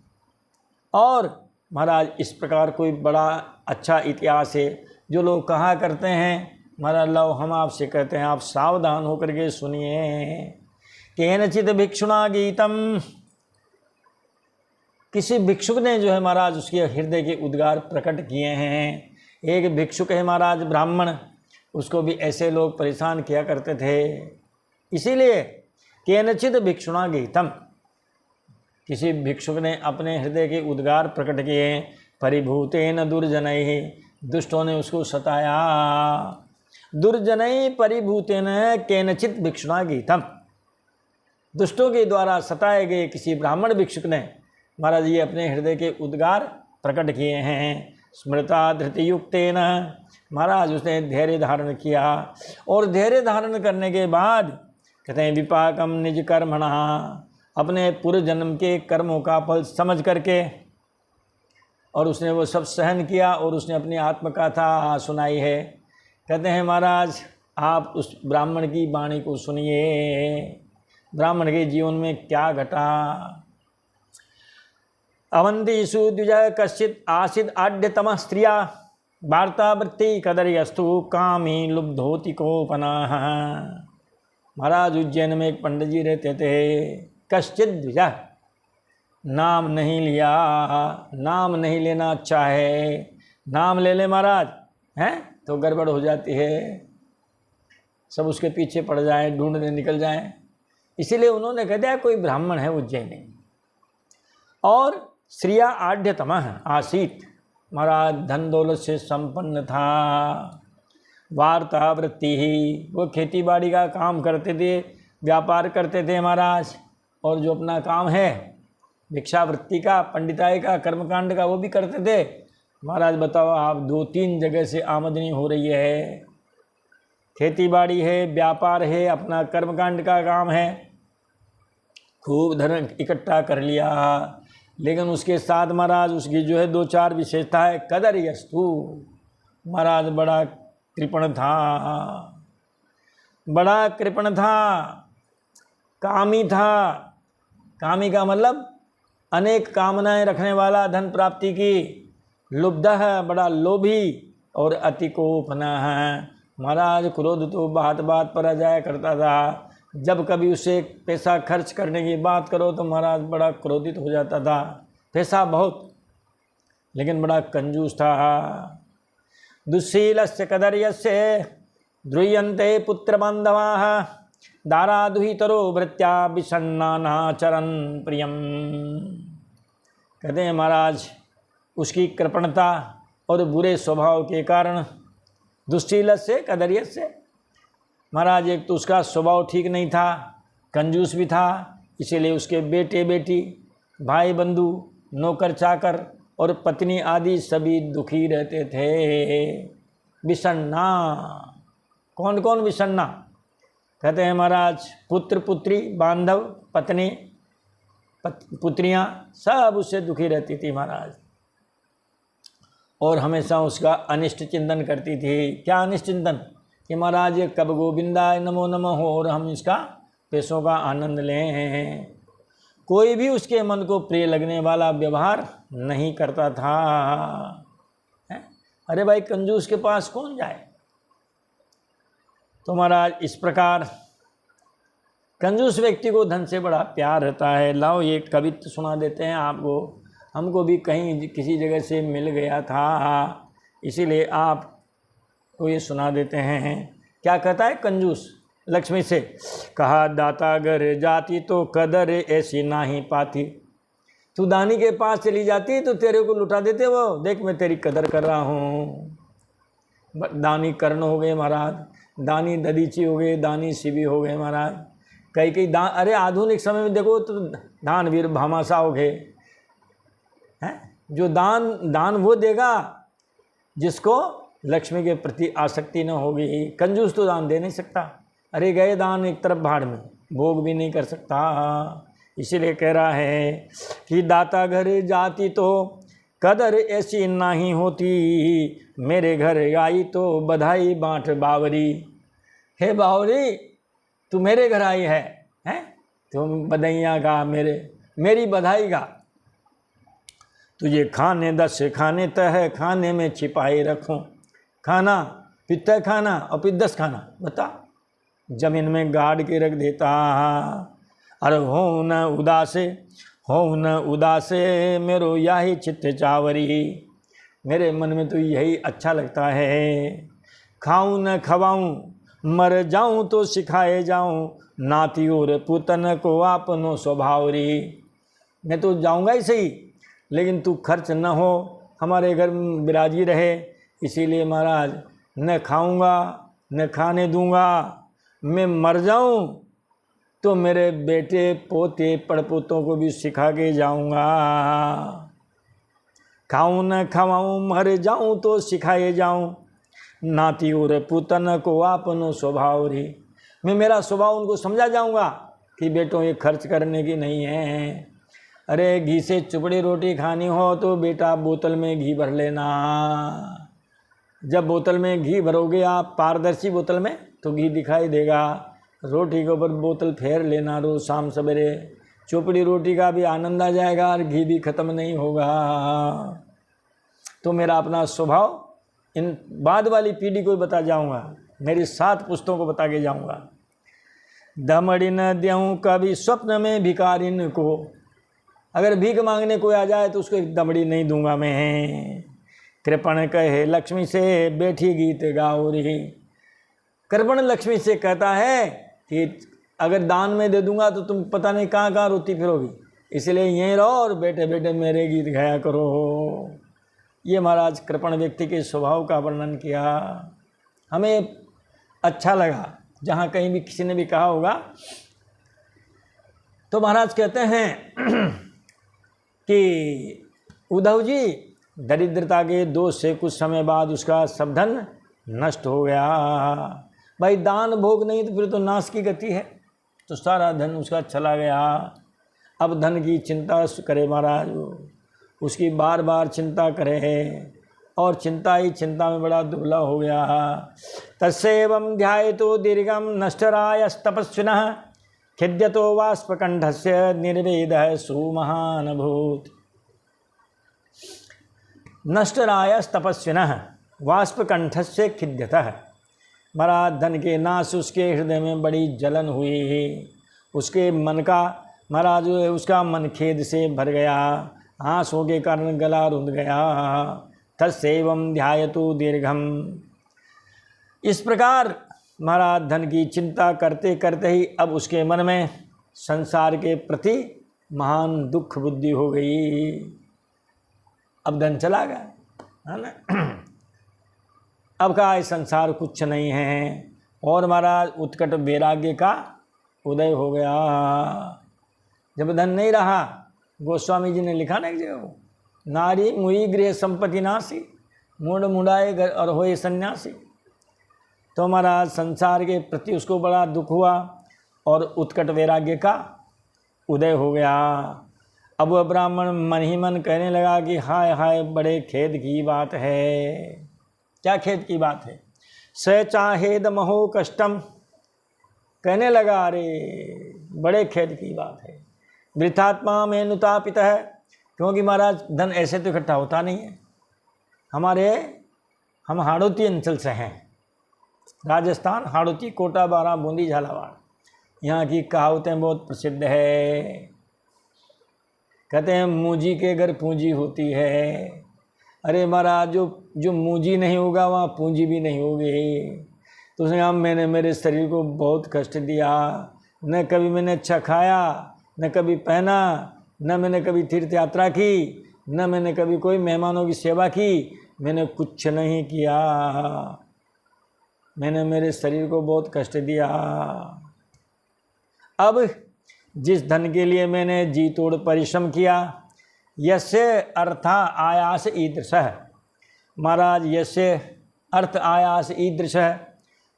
Speaker 1: और महाराज इस प्रकार कोई बड़ा अच्छा इतिहास है जो लोग कहा करते हैं। महाराज लो हम आपसे कहते हैं आप सावधान होकर के सुनिए। केनचित भिक्षुणा गीतम, किसी भिक्षुक ने जो है महाराज उसके हृदय के उद्गार प्रकट किए हैं। एक भिक्षुक है महाराज ब्राह्मण, उसको भी ऐसे लोग परेशान किया करते थे। इसीलिए केनचित भिक्षुणा गीतम, किसी भिक्षुक ने अपने हृदय के उद्गार प्रकट किए। परिभूतेन दुर्जनैः, दुष्टों ने उसको सताया। दुर्जनैः परिभूतेन केनचित भिक्षुणा गीतम, दुष्टों के द्वारा सताए गए किसी ब्राह्मण भिक्षुक ने महाराज ये अपने हृदय के उद्गार प्रकट किए हैं। स्मृता धृतियुक्तेन, महाराज उसने धैर्य धारण किया। और धैर्य धारण करने के बाद कहते हैं विपाकम निज कर्मणा, अपने पूर्व जन्म के कर्मों का फल समझ करके और उसने वो सब सहन किया और उसने अपनी आत्मकथा सुनाई है। कहते हैं महाराज आप उस ब्राह्मण की वाणी को सुनिए, ब्राह्मण के जीवन में क्या घटा। अवंतीषु द्विज कश्चित आसीद आड्यतम स्त्रिया वार्तावृत्ति कदर्यस्तु कामी लुब्धोति कोपनाः। महाराज उज्जैन में एक पंडित जी रहते थे, कश्चित द्विज, नाम नहीं लिया, नाम नहीं लेना चाहे। नाम ले ले महाराज हैं तो गड़बड़ हो जाती है, सब उसके पीछे पड़ जाए, ढूंढने निकल जाए। इसीलिए उन्होंने कह दिया कोई ब्राह्मण है उज्जैनी और श्रिया आढ़्यतमः आसीत, महाराज धन दौलत से संपन्न था। वार्ता वृत्ति ही, वो खेती बाड़ी का काम करते थे, व्यापार करते थे महाराज, और जो अपना काम है भिक्षावृत्ति का, पंडिताई का, कर्मकांड का, वो भी करते थे। महाराज बताओ आप 2-3 जगह से आमदनी हो रही है, खेती बाड़ी है, व्यापार है, अपना कर्मकांड का काम है, खूब धन इकट्ठा कर लिया, लेकिन उसके साथ महाराज उसकी जो है 2-4 विशेषता है। कदर यस्तु, महाराज बड़ा कृपण था, बड़ा कृपण था, कामी था। कामी का मतलब अनेक कामनाएं रखने वाला, धन प्राप्ति की, लुब्ध है, बड़ा लोभी और अति कोपना है। महाराज क्रोध तो बात बात पर आ जाया करता था। जब कभी उसे पैसा खर्च करने की बात करो तो महाराज बड़ा क्रोधित हो जाता था। पैसा बहुत, लेकिन बड़ा कंजूस था। दुःशीलस्य कदर्यस्य ध्रुयन्ते पुत्र बांधवाः दारादुहितरो भृत्या विषण्णानाचरन् प्रियम। कहते हैं महाराज उसकी कृपणता और बुरे स्वभाव के कारण, दुःशीलस्य कदर्यस्य, महाराज एक तो उसका स्वभाव ठीक नहीं था, कंजूस भी था, इसीलिए उसके बेटे बेटी, भाई बंधु, नौकर चाकर और पत्नी आदि सभी दुखी रहते थे। विषण्णा, कौन कौन विषण्णा? कहते हैं महाराज पुत्र पुत्री, बांधव, पत्नी, पुत्रियां सब उससे दुखी रहती थी महाराज, और हमेशा उसका अनिष्ट चिंतन करती थी। क्या अनिष्ट चिंतन? कि महाराज ये कब गोविंदाय नमो नमः हो और हम इसका पैसों का आनंद लें। कोई भी उसके मन को प्रिय लगने वाला व्यवहार नहीं करता था। अरे भाई कंजूस के पास कौन जाए? तो महाराज इस प्रकार कंजूस व्यक्ति को धन से बड़ा प्यार रहता है। लाओ ये कवित्व सुना देते हैं आपको, हमको भी कहीं किसी जगह से मिल गया था, इसीलिए आपको ये सुना देते हैं। क्या कहता है कंजूस लक्ष्मी से? कहा दाता घर जाती तो कदर ऐसी ना ही पाती। तू दानी के पास चली जाती तो तेरे को लुटा देते वो, देख मैं तेरी कदर कर रहा हूँ। दानी कर्ण हो गए महाराज, दानी ददीची हो गए, दानी शिवी हो गए महाराज। कई दान, अरे आधुनिक समय में देखो तो दानवीर भामाशाह हो गए हैं। जो दान वो देगा जिसको लक्ष्मी के प्रति आसक्ति न होगी। कंजूस तो दान दे नहीं सकता। अरे गए दान एक तरफ भाड़ में, भोग भी नहीं कर सकता। इसीलिए कह रहा है कि दाता घर जाती तो कदर ऐसी नहीं होती, मेरे घर आई तो बधाई बांट बावरी। हे बावरी तू मेरे घर आई है, हैं? तुम बधाइयाँ गा, मेरी बधाई गा। तुझे खाने 10 खाने तय खाने में छिपाए रखूं। खाना पित्त खाना और फिर 10 खाना, बता जमीन में गाड़ के रख देता। अरे हो न उदासे मेरो यही चित्त चावरी। मेरे मन में तो यही अच्छा लगता है। खाऊं न खवाऊं, मर जाऊं तो सिखाए जाऊं, नाती और पुतन को आपनो स्वभावरी। मैं तो जाऊंगा ही सही, लेकिन तू खर्च न हो, हमारे घर में विराजी रहे। इसीलिए महाराज न खाऊंगा न खाने दूंगा। मैं मर जाऊं तो मेरे बेटे पोते पड़पोतों को भी सिखा के जाऊंगा। खाऊं न खवाऊं, मर जाऊं तो सिखाए जाऊं, नाती और पुतन को आपनो स्वभाव री। मैं मेरा स्वभाव उनको समझा जाऊंगा कि बेटों ये खर्च करने की नहीं है। अरे घी से चुपड़ी रोटी खानी हो तो बेटा बोतल में घी भर लेना। जब बोतल में घी भरोगे आप, पारदर्शी बोतल में, तो घी दिखाई देगा। रोटी के ऊपर बोतल फेर लेना रोज शाम सवेरे, चुपड़ी रोटी का भी आनंद आ जाएगा और घी भी खत्म नहीं होगा। तो मेरा अपना स्वभाव इन बाद वाली पीढ़ी को बता जाऊंगा, मेरी 7 पुस्तों को बता के जाऊंगा। दमड़ी न देऊँ कभी स्वप्न में भिखारिन को। अगर भीख मांगने कोई आ जाए तो उसको एक दमड़ी नहीं दूंगा मैं। कृपण कहे लक्ष्मी से बैठी गीत गाओ रे। कृपण लक्ष्मी से कहता है कि अगर दान में दे दूंगा तो तुम पता नहीं कहाँ कहाँ रोती फिरोगी, इसलिए यहीं रहो और बैठे बैठे मेरे गीत गाया करो। ये महाराज कृपण व्यक्ति के स्वभाव का वर्णन किया, हमें अच्छा लगा। जहाँ कहीं भी किसी ने भी कहा होगा तो महाराज कहते हैं कि उद्धव जी दरिद्रता के दोष से कुछ समय बाद उसका सब धन नष्ट हो गया। भाई दान भोग नहीं तो फिर तो नाश की गति है। तो सारा धन उसका चला गया। अब धन की चिंता करे महाराज, उसकी बार बार चिंता करे और चिंता ही चिंता में बड़ा दुबला हो गया। तस्यैवं ध्यायतो दीर्घम नष्टरायस्तपस्विनः खिद्यतो वाष्पकण्ठस्य निर्वेदः सुमहानभूत्। नष्टरायस्तपस्विनः वाष्पकण्ठस्य खिद्यतः। महाराज धन के नाश उसके हृदय में बड़ी जलन हुई। उसके मन का महाराज उसका मन खेद से भर गया, आंसुओं के कारण गला रुंध गया। तस्यैवं ध्यायतो दीर्घम। इस प्रकार महाराज धन की चिंता करते करते ही अब उसके मन में संसार के प्रति महान दुख बुद्धि हो गई। अब धन चला गया है ना। अब का संसार कुछ नहीं है और महाराज उत्कट वैराग्य का उदय हो गया। जब धन नहीं रहा, गोस्वामी जी ने लिखा ना एक जगह, नारी मुई गृह संपत्ति नासी मूड मुड़ाए घर और होए सन्यासी। तो महाराज संसार के प्रति उसको बड़ा दुख हुआ और उत्कट वैराग्य का उदय हो गया। अब वह ब्राह्मण मन ही मन कहने लगा कि हाय हाय बड़े खेद की बात है। क्या खेद की बात है? स चाहेद महो कष्टम। कहने लगा अरे बड़े खेद की बात है। वृथात्मा में नुतापित है, क्योंकि महाराज धन ऐसे तो इकट्ठा होता नहीं है। हम हाड़ौती अंचल से हैं, राजस्थान, हाड़ौती, कोटा, बारा, बूंदी, झालावाड़। यहाँ की कहावतें बहुत प्रसिद्ध है। कहते हैं मूंजी के घर पूंजी होती है। अरे महाराज जो मूंजी नहीं होगा वहाँ पूंजी भी नहीं होगी। तो उसने कहा मैंने मेरे शरीर को बहुत कष्ट दिया, न कभी मैंने अच्छा खाया, न कभी पहना, न मैंने कभी तीर्थ यात्रा की, न मैंने कभी कोई मेहमानों की सेवा की, मैंने कुछ नहीं किया। मैंने मेरे शरीर को बहुत कष्ट दिया। अब जिस धन के लिए मैंने जी तोड़ परिश्रम किया, यस्य अर्था आयास ईदृशः। महाराज यस्य अर्थ आयास ईदृशः,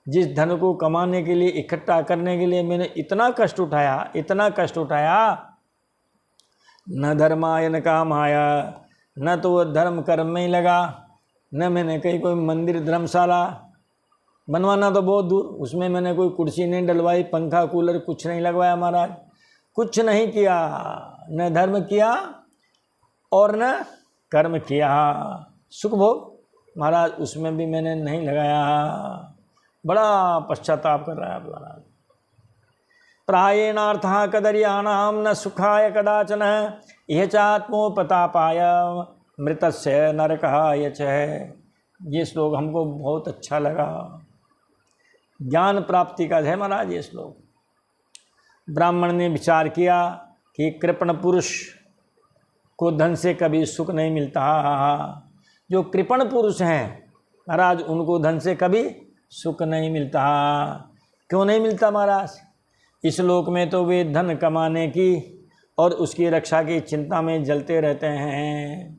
Speaker 1: जिस धन को कमाने के लिए, इकट्ठा करने के लिए मैंने इतना कष्ट उठाया, न धर्माय न कामाय, न तो वह धर्म कर्म में ही लगा, न मैंने कहीं कोई मंदिर धर्मशाला बनवाना तो बहुत दूर, उसमें मैंने कोई कुर्सी नहीं डलवाई, पंखा कूलर कुछ नहीं लगवाया। महाराज कुछ नहीं किया, न धर्म किया और न कर्म किया। सुख भोग महाराज उसमें भी मैंने नहीं लगाया। बड़ा पश्चाताप कर रहा है महाराज। प्रायेणार्थः कदर्याणां न सुखाय कदाचन यह चात्मोपतापाय मृतस्य नरकाय च। ये श्लोक हमको बहुत अच्छा लगा। ज्ञान प्राप्ति का है महाराज ये श्लोक। ब्राह्मण ने विचार किया कि कृपण पुरुष को धन से कभी सुख नहीं मिलता। जो कृपण पुरुष हैं महाराज उनको धन से कभी सुख नहीं मिलता। क्यों नहीं मिलता महाराज? इस लोक में तो वे धन कमाने की और उसकी रक्षा की चिंता में जलते रहते हैं।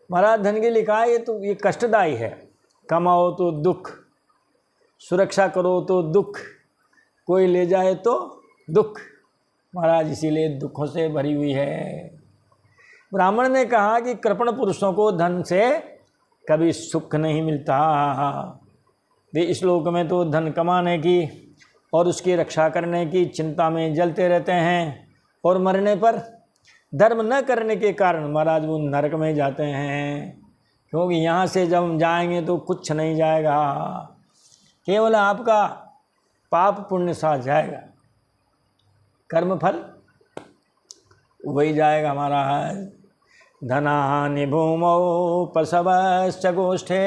Speaker 1: महाराज धन की लिखा है ये कष्टदायी है। कमाओ तो दुख, सुरक्षा करो तो दुख, कोई ले जाए तो दुख। महाराज इसीलिए दुखों से भरी हुई है। ब्राह्मण ने कहा कि कृपण पुरुषों को धन से कभी सुख नहीं मिलता। वे इस लोक में तो धन कमाने की और उसकी रक्षा करने की चिंता में जलते रहते हैं और मरने पर धर्म न करने के कारण महाराज वो नरक में जाते हैं। क्योंकि यहाँ से जब हम जाएंगे तो कुछ नहीं जाएगा, केवल आपका पाप पुण्य साथ जाएगा, कर्म फल वही जाएगा महाराज। धनानि भूमौ पशवश्च गोष्ठे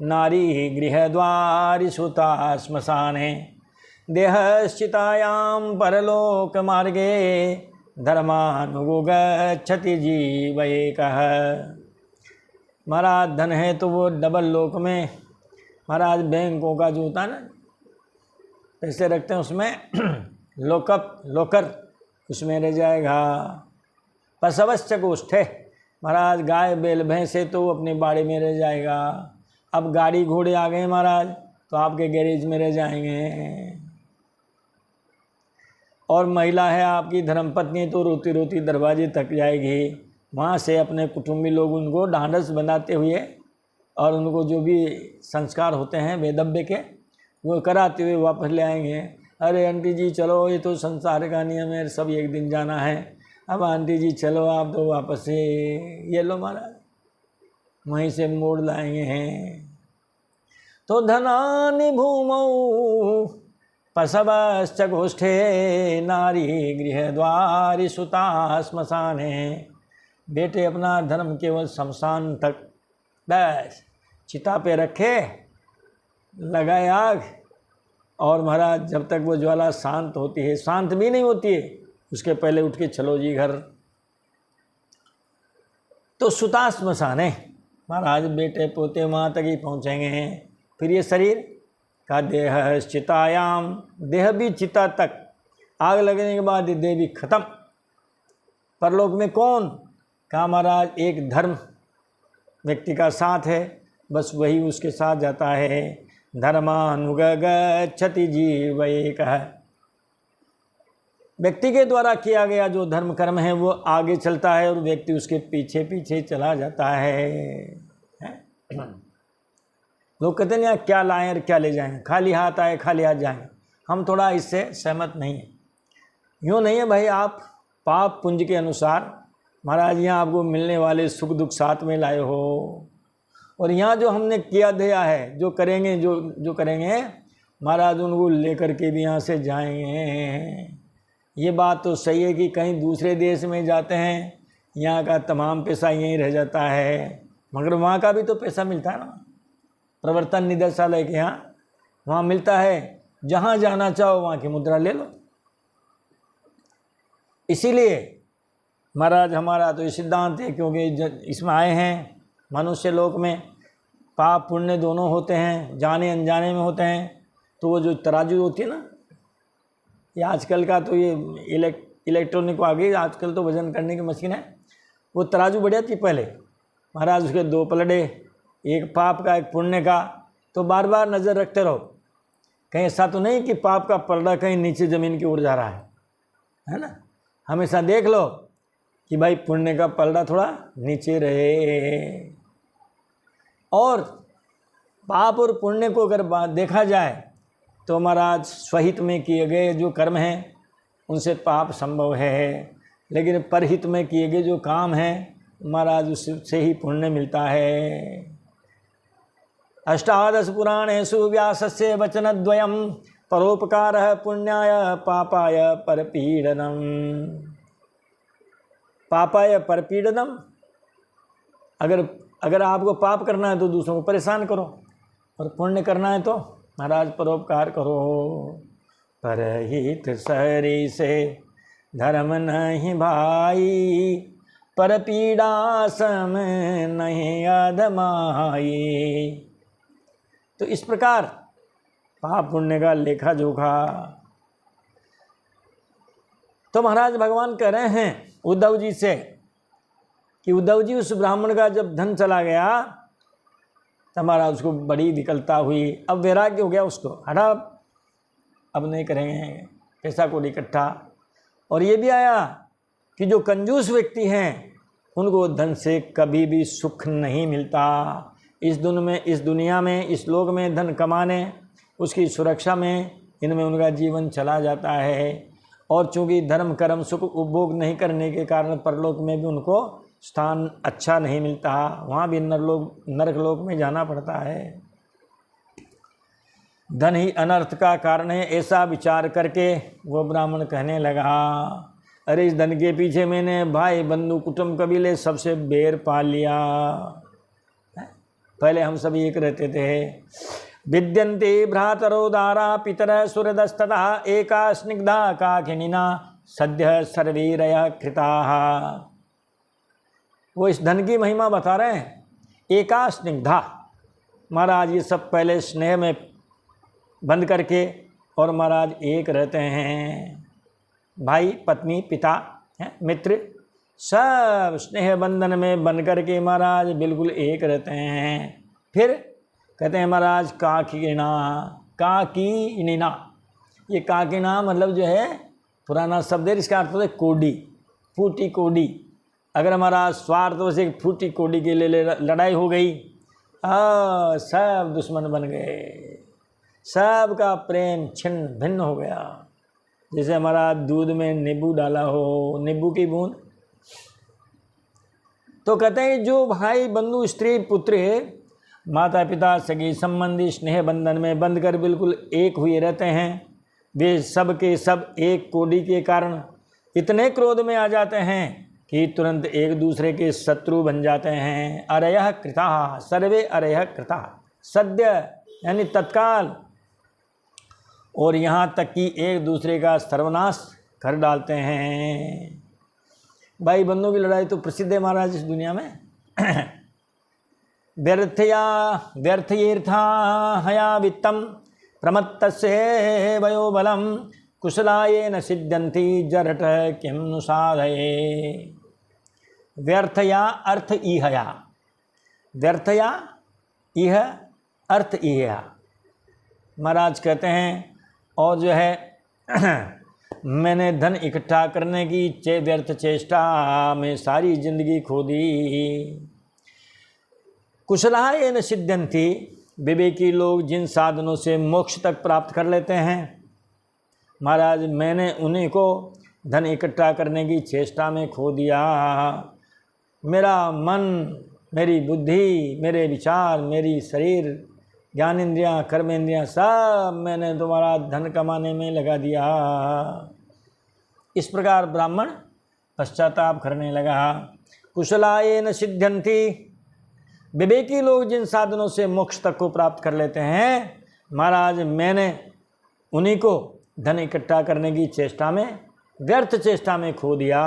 Speaker 1: नारी गृहद्वारि सुता श्मशाने देहश्चितायां परलोक मार्गे धर्मानुगो गच्छति जीव एकः। महाराज धन है तो वो डबल लोक में महाराज बैंकों का जो होता है ना पैसे रखते हैं उसमें लोकर उसमें रह जाएगा। पशवश्च गोष्ठे महाराज गाय बैल भैंस से तो अपने बाड़े में रह जाएगा। अब गाड़ी घोड़े आ गए महाराज, तो आपके गैरेज में रह जाएंगे। और महिला है आपकी धर्मपत्नी, तो रोती रोती दरवाजे तक जाएगी। वहाँ से अपने कुटुंबी लोग उनको ढांढस बनाते हुए और उनको जो भी संस्कार होते हैं वेदव्य के, वो कराते हुए वापस ले आएंगे। अरे आंटी जी चलो, ये तो संसार का नियम है, सब एक दिन जाना है। अब आंटी जी चलो, आप तो वापस से ये लो महाराज, वहीं से मोड़ लाएंगे हैं। तो धनानि भूमौ पशवश्च गोष्ठे, नारी गृह द्वारि सुता श्मशाने। बेटे अपना धर्म केवल शमशान तक, बस चिता पे रखे, लगाए आग, और महाराज जब तक वो ज्वाला शांत होती है, शांत भी नहीं होती है, उसके पहले उठ के चलो जी घर। तो सुता श्मशान है महाराज, बेटे पोते वहाँ तक ही पहुँचेंगे। फिर ये शरीर का देह चितायाम, देह भी चिता तक, आग लगने के बाद ये देह भी खत्म। परलोक में कौन? कहा महाराज एक धर्म व्यक्ति का साथ है, बस वही उसके साथ जाता है। धर्मानुगच्छति जीव एकः, व्यक्ति के द्वारा किया गया जो धर्म कर्म है वो आगे चलता है और व्यक्ति उसके पीछे पीछे चला जाता है। लोग कहते हैं यार क्या लाएं और क्या ले जाएं, खाली हाथ आए खाली हाथ जाएं। हम थोड़ा इससे सहमत नहीं हैं। यूँ नहीं है भाई, आप पाप पुंज के अनुसार महाराज यहाँ आपको मिलने वाले सुख दुख साथ में लाए हो, और यहाँ जो हमने किया दिया है, जो करेंगे जो करेंगे महाराज उनको लेकर के भी यहाँ से जाएंगे। ये बात तो सही है कि कहीं दूसरे देश में जाते हैं, यहाँ का तमाम पैसा यहीं रह जाता है, मगर वहाँ का भी तो पैसा मिलता है ना। प्रवर्तन निदेशालय के यहाँ वहाँ मिलता है, जहाँ जाना चाहो वहाँ की मुद्रा ले लो। इसीलिए महाराज हमारा तो ये सिद्धांत है, क्योंकि इसमें आए हैं मनुष्य लोक में, पाप पुण्य दोनों होते हैं, जाने अनजाने में होते हैं। तो वो जो तराजू होती है ना, ये आजकल का तो ये इलेक्ट्रॉनिक आ गई, आजकल तो वजन करने की मशीन है। वो तराजू बढ़िया थी पहले महाराज, उसके दो पलड़े, एक पाप का एक पुण्य का, तो बार बार नज़र रखते रहो कहीं ऐसा तो नहीं कि पाप का पलड़ा कहीं नीचे ज़मीन की ओर जा रहा है ना। हमेशा देख लो कि भाई पुण्य का पलड़ा थोड़ा नीचे रहे। और पाप और पुण्य को अगर देखा जाए तो महाराज स्वहित में किए गए जो कर्म हैं उनसे पाप संभव है, लेकिन परहित में किए गए जो काम हैं महाराज उससे ही पुण्य मिलता है। अष्टादश पुराणेषु व्यासस्य वचनद्वयं, परोपकारः पुण्याय पापाय परपीडनम। पापाय परपीडनम, अगर आपको पाप करना है तो दूसरों को परेशान करो, और पुण्य करना है तो महाराज परोपकार करो। परहित सरी से धर्म नहीं भाई, परपीड़ा सम नहीं अधमाई। तो इस प्रकार पाप पुण्य का लेखा जोखा। तो महाराज भगवान कह रहे हैं उद्धव जी से कि उद्धव जी उस ब्राह्मण का जब धन चला गया तब महाराज उसको बड़ी विकलता हुई। अब वैराग्य हो गया उसको, हटा अब नहीं करेंगे पैसा को इकट्ठा। और ये भी आया कि जो कंजूस व्यक्ति हैं उनको धन से कभी भी सुख नहीं मिलता। इस दुनिया में इस लोक में धन कमाने, उसकी सुरक्षा में, इनमें उनका जीवन चला जाता है। और चूँकि धर्म कर्म सुख उपभोग नहीं करने के कारण परलोक में भी उनको स्थान अच्छा नहीं मिलता, वहाँ भी नरक लोक में जाना पड़ता है। धन ही अनर्थ का कारण है, ऐसा विचार करके वो ब्राह्मण कहने लगा, अरे इस धन के पीछे मैंने भाई बंधु कुटुंब कबीले सबसे बैर पा लिया। पहले हम सभी एक रहते थे। विद्यन्ते भ्रातरो दारा पितर सुरदस्तथा, एका स्निग्धा काकिनिना सद्य सर्वीरय कृताः। वो इस धन की महिमा बता रहे हैं। एका स्निग्धा, महाराज ये सब पहले स्नेह में बंद करके और महाराज एक रहते हैं। भाई पत्नी पिता मित्र सब स्नेह बंधन में बन करके महाराज बिल्कुल एक रहते हैं। फिर कहते हैं महाराज काकीना, ये काकीना मतलब जो है पुराना शब्द है, इसका अर्थ होता है कोडी, फूटी कोडी। अगर हमारा स्वार्थ से फूटी कोडी के लिए लड़ाई हो गई, सब दुश्मन बन गए, सबका प्रेम छिन्न भिन्न हो गया। जैसे हमारा दूध में नींबू डाला हो, नींबू की बूंद। तो कहते हैं जो भाई बंधु स्त्री पुत्र माता पिता सगी संबंधी स्नेह बंधन में बंधकर बिल्कुल एक हुए रहते हैं, वे सब के सब एक कोडी के कारण इतने क्रोध में आ जाते हैं कि तुरंत एक दूसरे के शत्रु बन जाते हैं। अरयः कृता, सर्वे अरयः कृता, सद्य यानी तत्काल, और यहाँ तक कि एक दूसरे का सर्वनाश कर डालते हैं। भाई बंधुओं की लड़ाई तो प्रसिद्ध है महाराज इस दुनिया में। व्यर्थयेर्था हया वित्तम प्रमत्तस्य वयो बलम कुशलाये न सिद्ध्यन्ति जरट किम नु साधये। व्यर्थया अर्थ इहया, व्यर्थया इह अर्थ इहया। महाराज कहते हैं और जो है मैंने धन इकट्ठा करने की व्यर्थ चेष्टा में सारी जिंदगी खो दी। कुशलाये न सिद्ध्यन्ति, विवेकी लोग जिन साधनों से मोक्ष तक प्राप्त कर लेते हैं, महाराज मैंने उन्हीं को धन इकट्ठा करने की चेष्टा में खो दिया। मेरा मन, मेरी बुद्धि, मेरे विचार, मेरी शरीर, ज्ञानेंद्रियाँ, कर्मेंद्रियाँ सब मैंने तुम्हारा धन कमाने में लगा दिया। इस प्रकार ब्राह्मण पश्चाताप करने लगा। कुशलाये न सिद्ध्यन्ति, विवेकी लोग जिन साधनों से मोक्ष तक को प्राप्त कर लेते हैं, महाराज मैंने उन्हीं को धन इकट्ठा करने की चेष्टा में, व्यर्थ चेष्टा में खो दिया।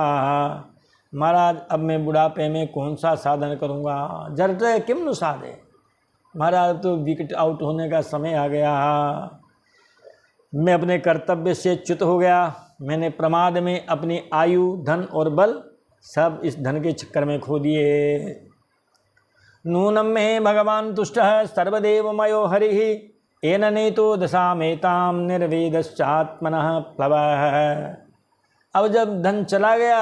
Speaker 1: महाराज अब मैं बुढ़ापे में कौन सा साधन करूँगा, जरते किम नु साधे। महाराज तो विकेट आउट होने का समय आ गया, मैं अपने कर्तव्य से च्युत हो गया। मैंने प्रमाद में अपनी आयु, धन और बल सब इस धन के चक्कर में खो दिए। नूनम में भगवान तुष्ट सर्वदेवमयो हरिः एन नेतो दशामेताम निर्वेदश्चात्मनः प्लवः। अब जब धन चला गया,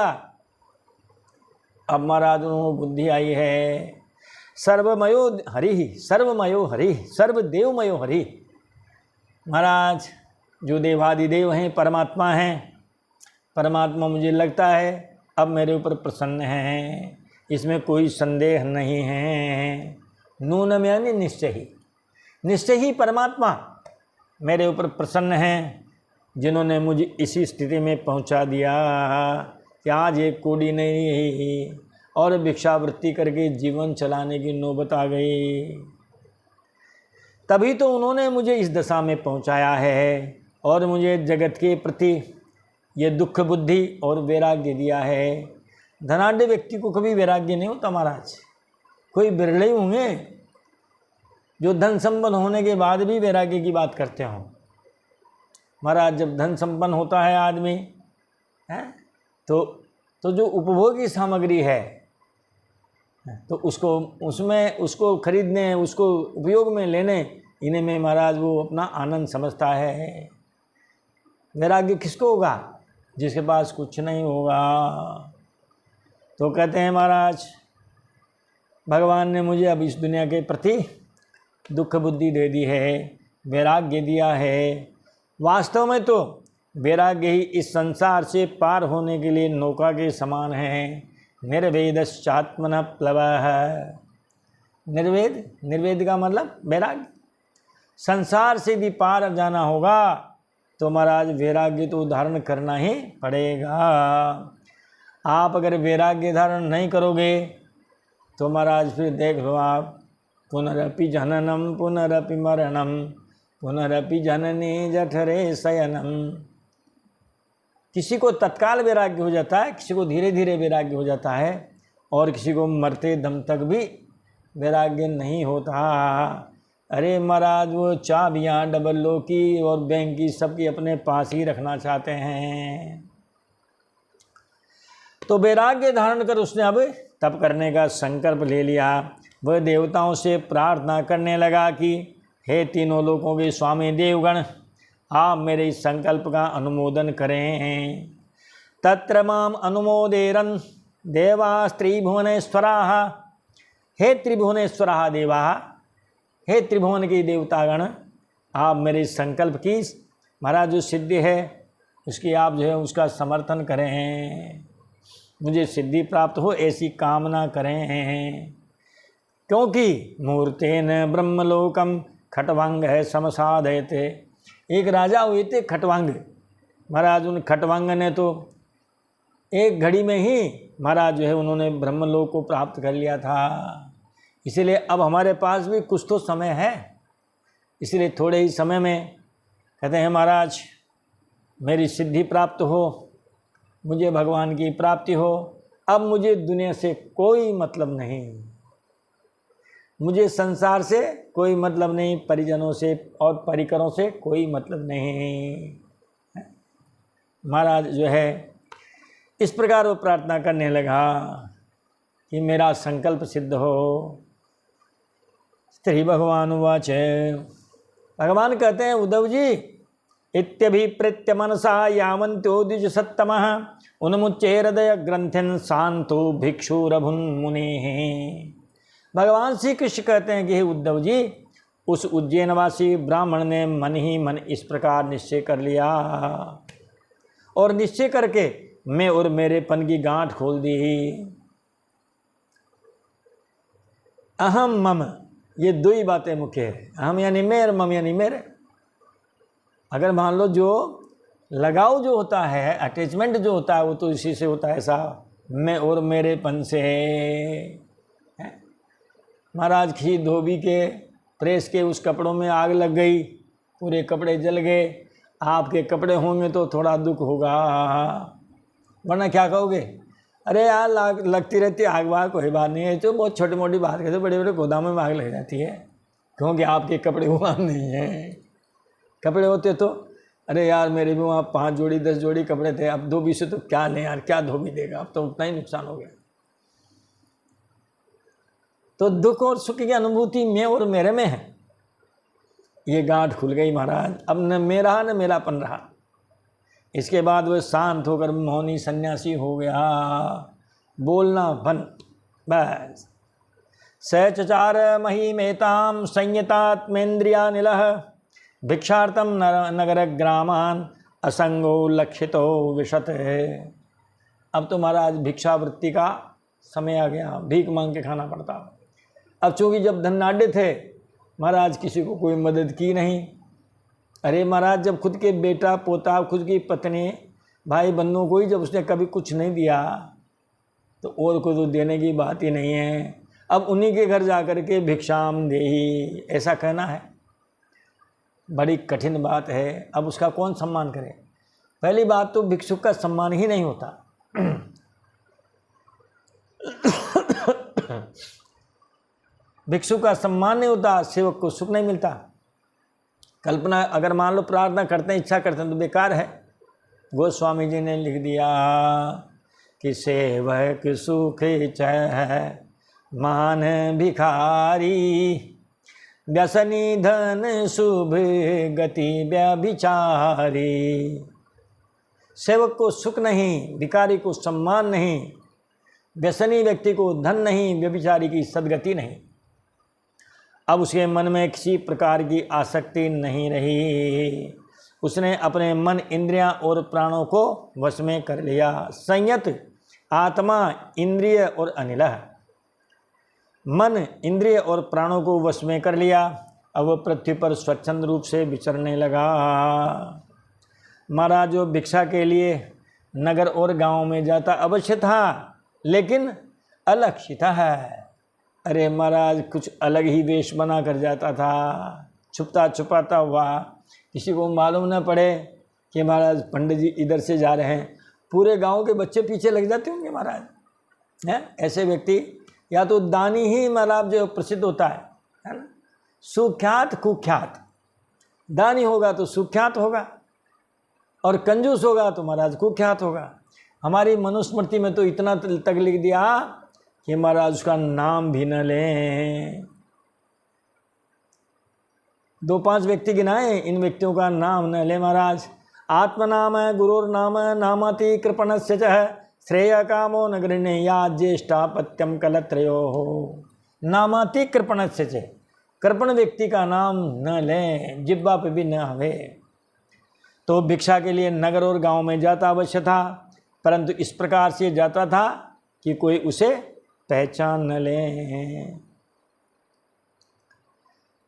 Speaker 1: अब महाराज उनको बुद्धि आई है। सर्वमयो हरि, सर्वमयो हरि, सर्वदेवमयो हरि। महाराज जो देवादिदेव हैं, परमात्मा हैं, परमात्मा मुझे लगता है अब मेरे ऊपर प्रसन्न हैं, इसमें कोई संदेह नहीं है। नूनम यानी निश्चय ही, निश्चय ही परमात्मा मेरे ऊपर प्रसन्न हैं, जिन्होंने मुझे इसी स्थिति में पहुंचा दिया कि आज एक कोड़ी नहीं और भिक्षावृत्ति करके जीवन चलाने की नौबत आ गई। तभी तो उन्होंने मुझे इस दशा में पहुंचाया है और मुझे जगत के प्रति ये दुख बुद्धि और वैराग्य दिया है। धनाढ्य व्यक्ति को कभी वैराग्य नहीं होता महाराज, कोई बिरले ही होंगे जो धन संपन्न होने के बाद भी वैराग्य की बात करते हों। महाराज जब धन संपन्न होता है आदमी है तो जो उपभोगी सामग्री है तो उसको खरीदने, उसको उपयोग में लेने, इन्हें में महाराज वो अपना आनंद समझता है। वैराग्य किसको होगा? जिसके पास कुछ नहीं होगा। तो कहते हैं महाराज भगवान ने मुझे अब इस दुनिया के प्रति दुख बुद्धि दे दी है, वैराग्य दिया है। वास्तव में तो वैराग्य ही इस संसार से पार होने के लिए नौका के समान है। निर्वेदश्चात्मनः प्लवः। निर्वेद का मतलब वैराग्य। संसार से भी पार जाना होगा तो महाराज वैराग्य तो धारण करना ही पड़ेगा। आप अगर वैराग्य धारण नहीं करोगे तो महाराज फिर देख लो आप, पुनरपि जननम पुनरपि मरणम पुनरपि जननी जठरे शयनम। किसी को तत्काल वैराग्य हो जाता है, किसी को धीरे धीरे वैराग्य हो जाता है और किसी को मरते दम तक भी वैराग्य नहीं होता। अरे महाराज वो चाबियाँ डबल लो की और बैंक की सबकी अपने पास ही रखना चाहते हैं। तो वैराग्य धारण कर उसने अब तप करने का संकल्प ले लिया। वह देवताओं से प्रार्थना करने लगा कि हे तीनों लोकों के स्वामी देवगण, आप मेरे इस संकल्प का अनुमोदन करें। तत्र माम अनुमोदेरन देवा त्रिभुवनेश्वराः, हे त्रिभुवनेश्वराः देवाः, हे त्रिभुवन के देवतागण, आप मेरे संकल्प की महाराज जो सिद्धि है उसकी आप जो है उसका समर्थन करें, मुझे सिद्धि प्राप्त हो ऐसी कामना करें। क्योंकि मूर्तेन ब्रह्मलोकम खटवांग है समसाधयते। एक राजा हुए थे खटवांग महाराज, उन खटवांग ने तो एक घड़ी में ही महाराज जो है उन्होंने ब्रह्मलोक को प्राप्त कर लिया था। इसीलिए अब हमारे पास भी कुछ तो समय है, इसलिए थोड़े ही समय में कहते हैं महाराज मेरी सिद्धि प्राप्त हो, मुझे भगवान की प्राप्ति हो, अब मुझे दुनिया से कोई मतलब नहीं, मुझे संसार से कोई मतलब नहीं, परिजनों से और परिकरों से कोई मतलब नहीं। महाराज जो है इस प्रकार वो प्रार्थना करने लगा कि मेरा संकल्प सिद्ध हो। श्री भगवान उवाच, भगवान कहते हैं उद्धव जी, इत्यभिप्रेत्य मनसा यावन्तो द्विज सत्तमः उन्मुच्य हृदय ग्रंथिन शांतो भिक्षुरभुन मुनेः। भगवान श्री कृष्ण कहते हैं कि हे उद्धव जी, उस उज्जैनवासी ब्राह्मण ने मन ही मन इस प्रकार निश्चय कर लिया और निश्चय करके मैं और मेरेपन की गांठ खोल दी। अहम मम, ये दो ही बातें मुख्य है, अहम यानी मैं और मम यानी मेरे। अगर मान लो जो लगाव जो होता है, अटैचमेंट जो होता है वो तो इसी से होता है, ऐसा मैं और मेरेपन से। महाराज की धोबी के प्रेस के उस कपड़ों में आग लग गई, पूरे कपड़े जल गए, आपके कपड़े होंगे तो थोड़ा दुख होगा, वरना क्या कहोगे, अरे यार लगती रहती आग वाग, कोई बात नहीं है, तो बहुत छोटी मोटी बात कहते, बड़े बड़े गोदामों में आग लग जाती है, क्योंकि आपके कपड़े वहाँ नहीं हैं। कपड़े होते तो अरे यार मेरे भी वहाँ 5 जोड़ी 10 जोड़ी कपड़े थे, अब धोबी से तो क्या लें यार, क्या धोबी देगा, अब तो उतना ही नुकसान हो गया। तो दुख और सुख की अनुभूति मैं और मेरे में है, ये गांठ खुल गई महाराज, अब न मैं रहा न मेरापन रहा। इसके बाद वह शांत होकर मौनी सन्यासी हो गया, बोलना बंद, बस। सचचार महिमेताम संयतात्मेन्द्रियानिलः भिक्षार्थम नगर ग्रामान असंगो लक्षितो विशत। अब तो महाराज भिक्षावृत्ति का समय आ गया, भीख मांग के खाना पड़ता। अब चूँकि जब धनाढ्य थे महाराज, किसी को कोई मदद की नहीं। अरे महाराज जब खुद के बेटा पोता, खुद की पत्नी, भाई बंधुओं को ही जब उसने कभी कुछ नहीं दिया तो और को तो देने की बात ही नहीं है। अब उन्हीं के घर जा कर के भिक्षाम देही ऐसा कहना है, बड़ी कठिन बात है। अब उसका कौन सम्मान करे? पहली बात तो भिक्षुक का सम्मान ही नहीं होता। भिक्षुक का सम्मान नहीं होता, सेवक को सुख नहीं मिलता। कल्पना अगर मान लो प्रार्थना करते हैं, इच्छा करते हैं तो बेकार है। गोस्वामी जी ने लिख दिया कि सेवक सुख चह मान भिखारी व्यसनी धन शुभ गति व्यभिचारी। सेवक को सुख नहीं, भिखारी को सम्मान नहीं, व्यसनी व्यक्ति को धन नहीं, व्यभिचारी की सद्गति नहीं। अब उसके मन में किसी प्रकार की आसक्ति नहीं रही, उसने अपने मन, इंद्रियां और प्राणों को वश में कर लिया। संयत आत्मा, इंद्रिय और अनिलः, मन, इंद्रिय और प्राणों को वश में कर लिया। अब वह पृथ्वी पर स्वच्छंद रूप से विचरने लगा। महाराज जो भिक्षा के लिए नगर और गांव में जाता अवश्य था, लेकिन अलक्षित है। अरे महाराज कुछ अलग ही वेश बना कर जाता था, छुपता छुपाता हुआ, किसी को मालूम न पड़े कि महाराज पंडित जी इधर से जा रहे हैं। पूरे गांव के बच्चे पीछे लग जाते होंगे महाराज, हैं? ऐसे व्यक्ति या तो दानी ही महाराज जो प्रसिद्ध होता है ना, सुख्यात कुख्यात। दानी होगा तो सुख्यात होगा और कंजूस होगा तो महाराज कुख्यात होगा। हमारी मनुस्मृति में तो इतना तक लिख दिया कि महाराज उसका नाम भी न लें। 2-5 व्यक्ति गिनाए, इन व्यक्तियों का नाम न ले महाराज। आत्मनाम गुरुर्नाम नामाति कृपणस्य च श्रेय कामो न गृह्णीया ज्येष्ठापत्यम कलत्रयो हो। नामाति कृपणस्य च, कृपण व्यक्ति का नाम न लें, जिब्बा पे भी न आवे। तो भिक्षा के लिए नगर और गांव में जाता अवश्य था, परंतु इस प्रकार से जाता था कि कोई उसे पहचान न ले।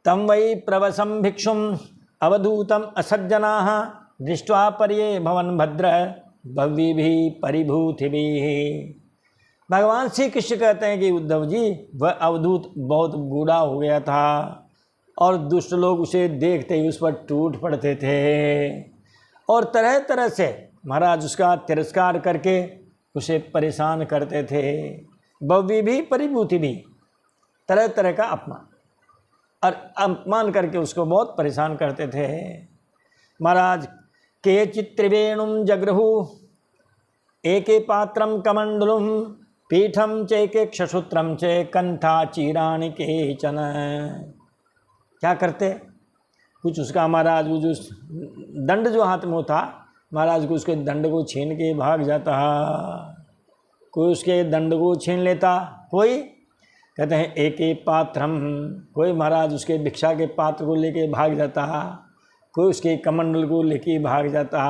Speaker 1: तम वै प्रवसम भिक्षुम अवधूतम असज्जनाः दृष्ट्वा पर्ये भवन भद्र भव्यभिः परिभूतिभिः। भगवान श्री कृष्ण कहते हैं कि उद्धव जी, वह अवधूत बहुत बूढ़ा हो गया था और दुष्ट लोग उसे देखते ही उस पर टूट पड़ते थे और तरह तरह से महाराज उसका तिरस्कार करके उसे परेशान करते थे। भव्य भी परिभूति भी, तरह तरह का अपमान और अपमान करके उसको बहुत परेशान करते थे। महाराज के चित्रिवेणुम जगृहु एके पात्रम कमंडलुम पीठम चैके क्षसूत्रम चे कंठा चीराणि केचन। क्या करते, कुछ उसका महाराज वो जो दंड जो हाथ में होता, महाराज को उसके दंड को छीन के भाग जाता, कोई उसके दंड को छीन लेता, कोई कहते हैं एके पात्रम, कोई महाराज उसके भिक्षा के पात्र को लेके भाग जाता, कोई उसके कमंडल को लेके भाग जाता,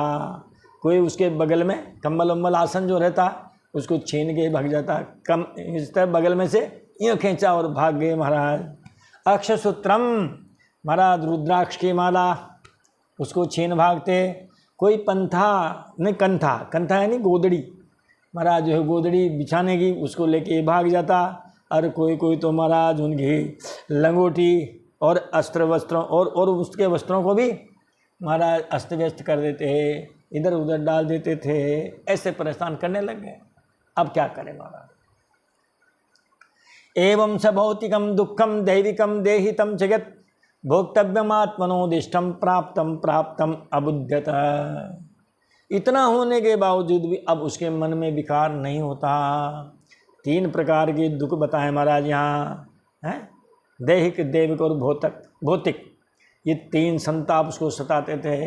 Speaker 1: कोई उसके बगल में कंबल उम्बल आसन जो रहता उसको छीन के भाग जाता। कम इस तरह बगल में से यूँ खींचा और भाग गए महाराज। अक्षसूत्रम, महाराज रुद्राक्ष की माला उसको छीन भागते। कोई पंथा नहीं, कंथा, कंथा यानी गोदड़ी, महाराज जो है गोदड़ी बिछाने की उसको लेके भाग जाता। और कोई कोई तो महाराज उनकी लंगोटी और अस्त्र वस्त्रों और उसके वस्त्रों को भी महाराज अस्त व्यस्त कर देते, इधर उधर डाल देते थे, ऐसे परेशान करने लग गए। अब क्या करें महाराज। एवं स भौतिकम दुखम दैविकम देहितम जगत भोक्तव्यमात्मनोदिष्टम प्राप्तम प्राप्तम अबुध्यत। इतना होने के बावजूद भी अब उसके मन में विकार नहीं होता। 3 प्रकार के दुख बताए महाराज यहाँ हैं, दैहिक, दैविक और भौतिक। ये 3 संताप उसको सताते थे।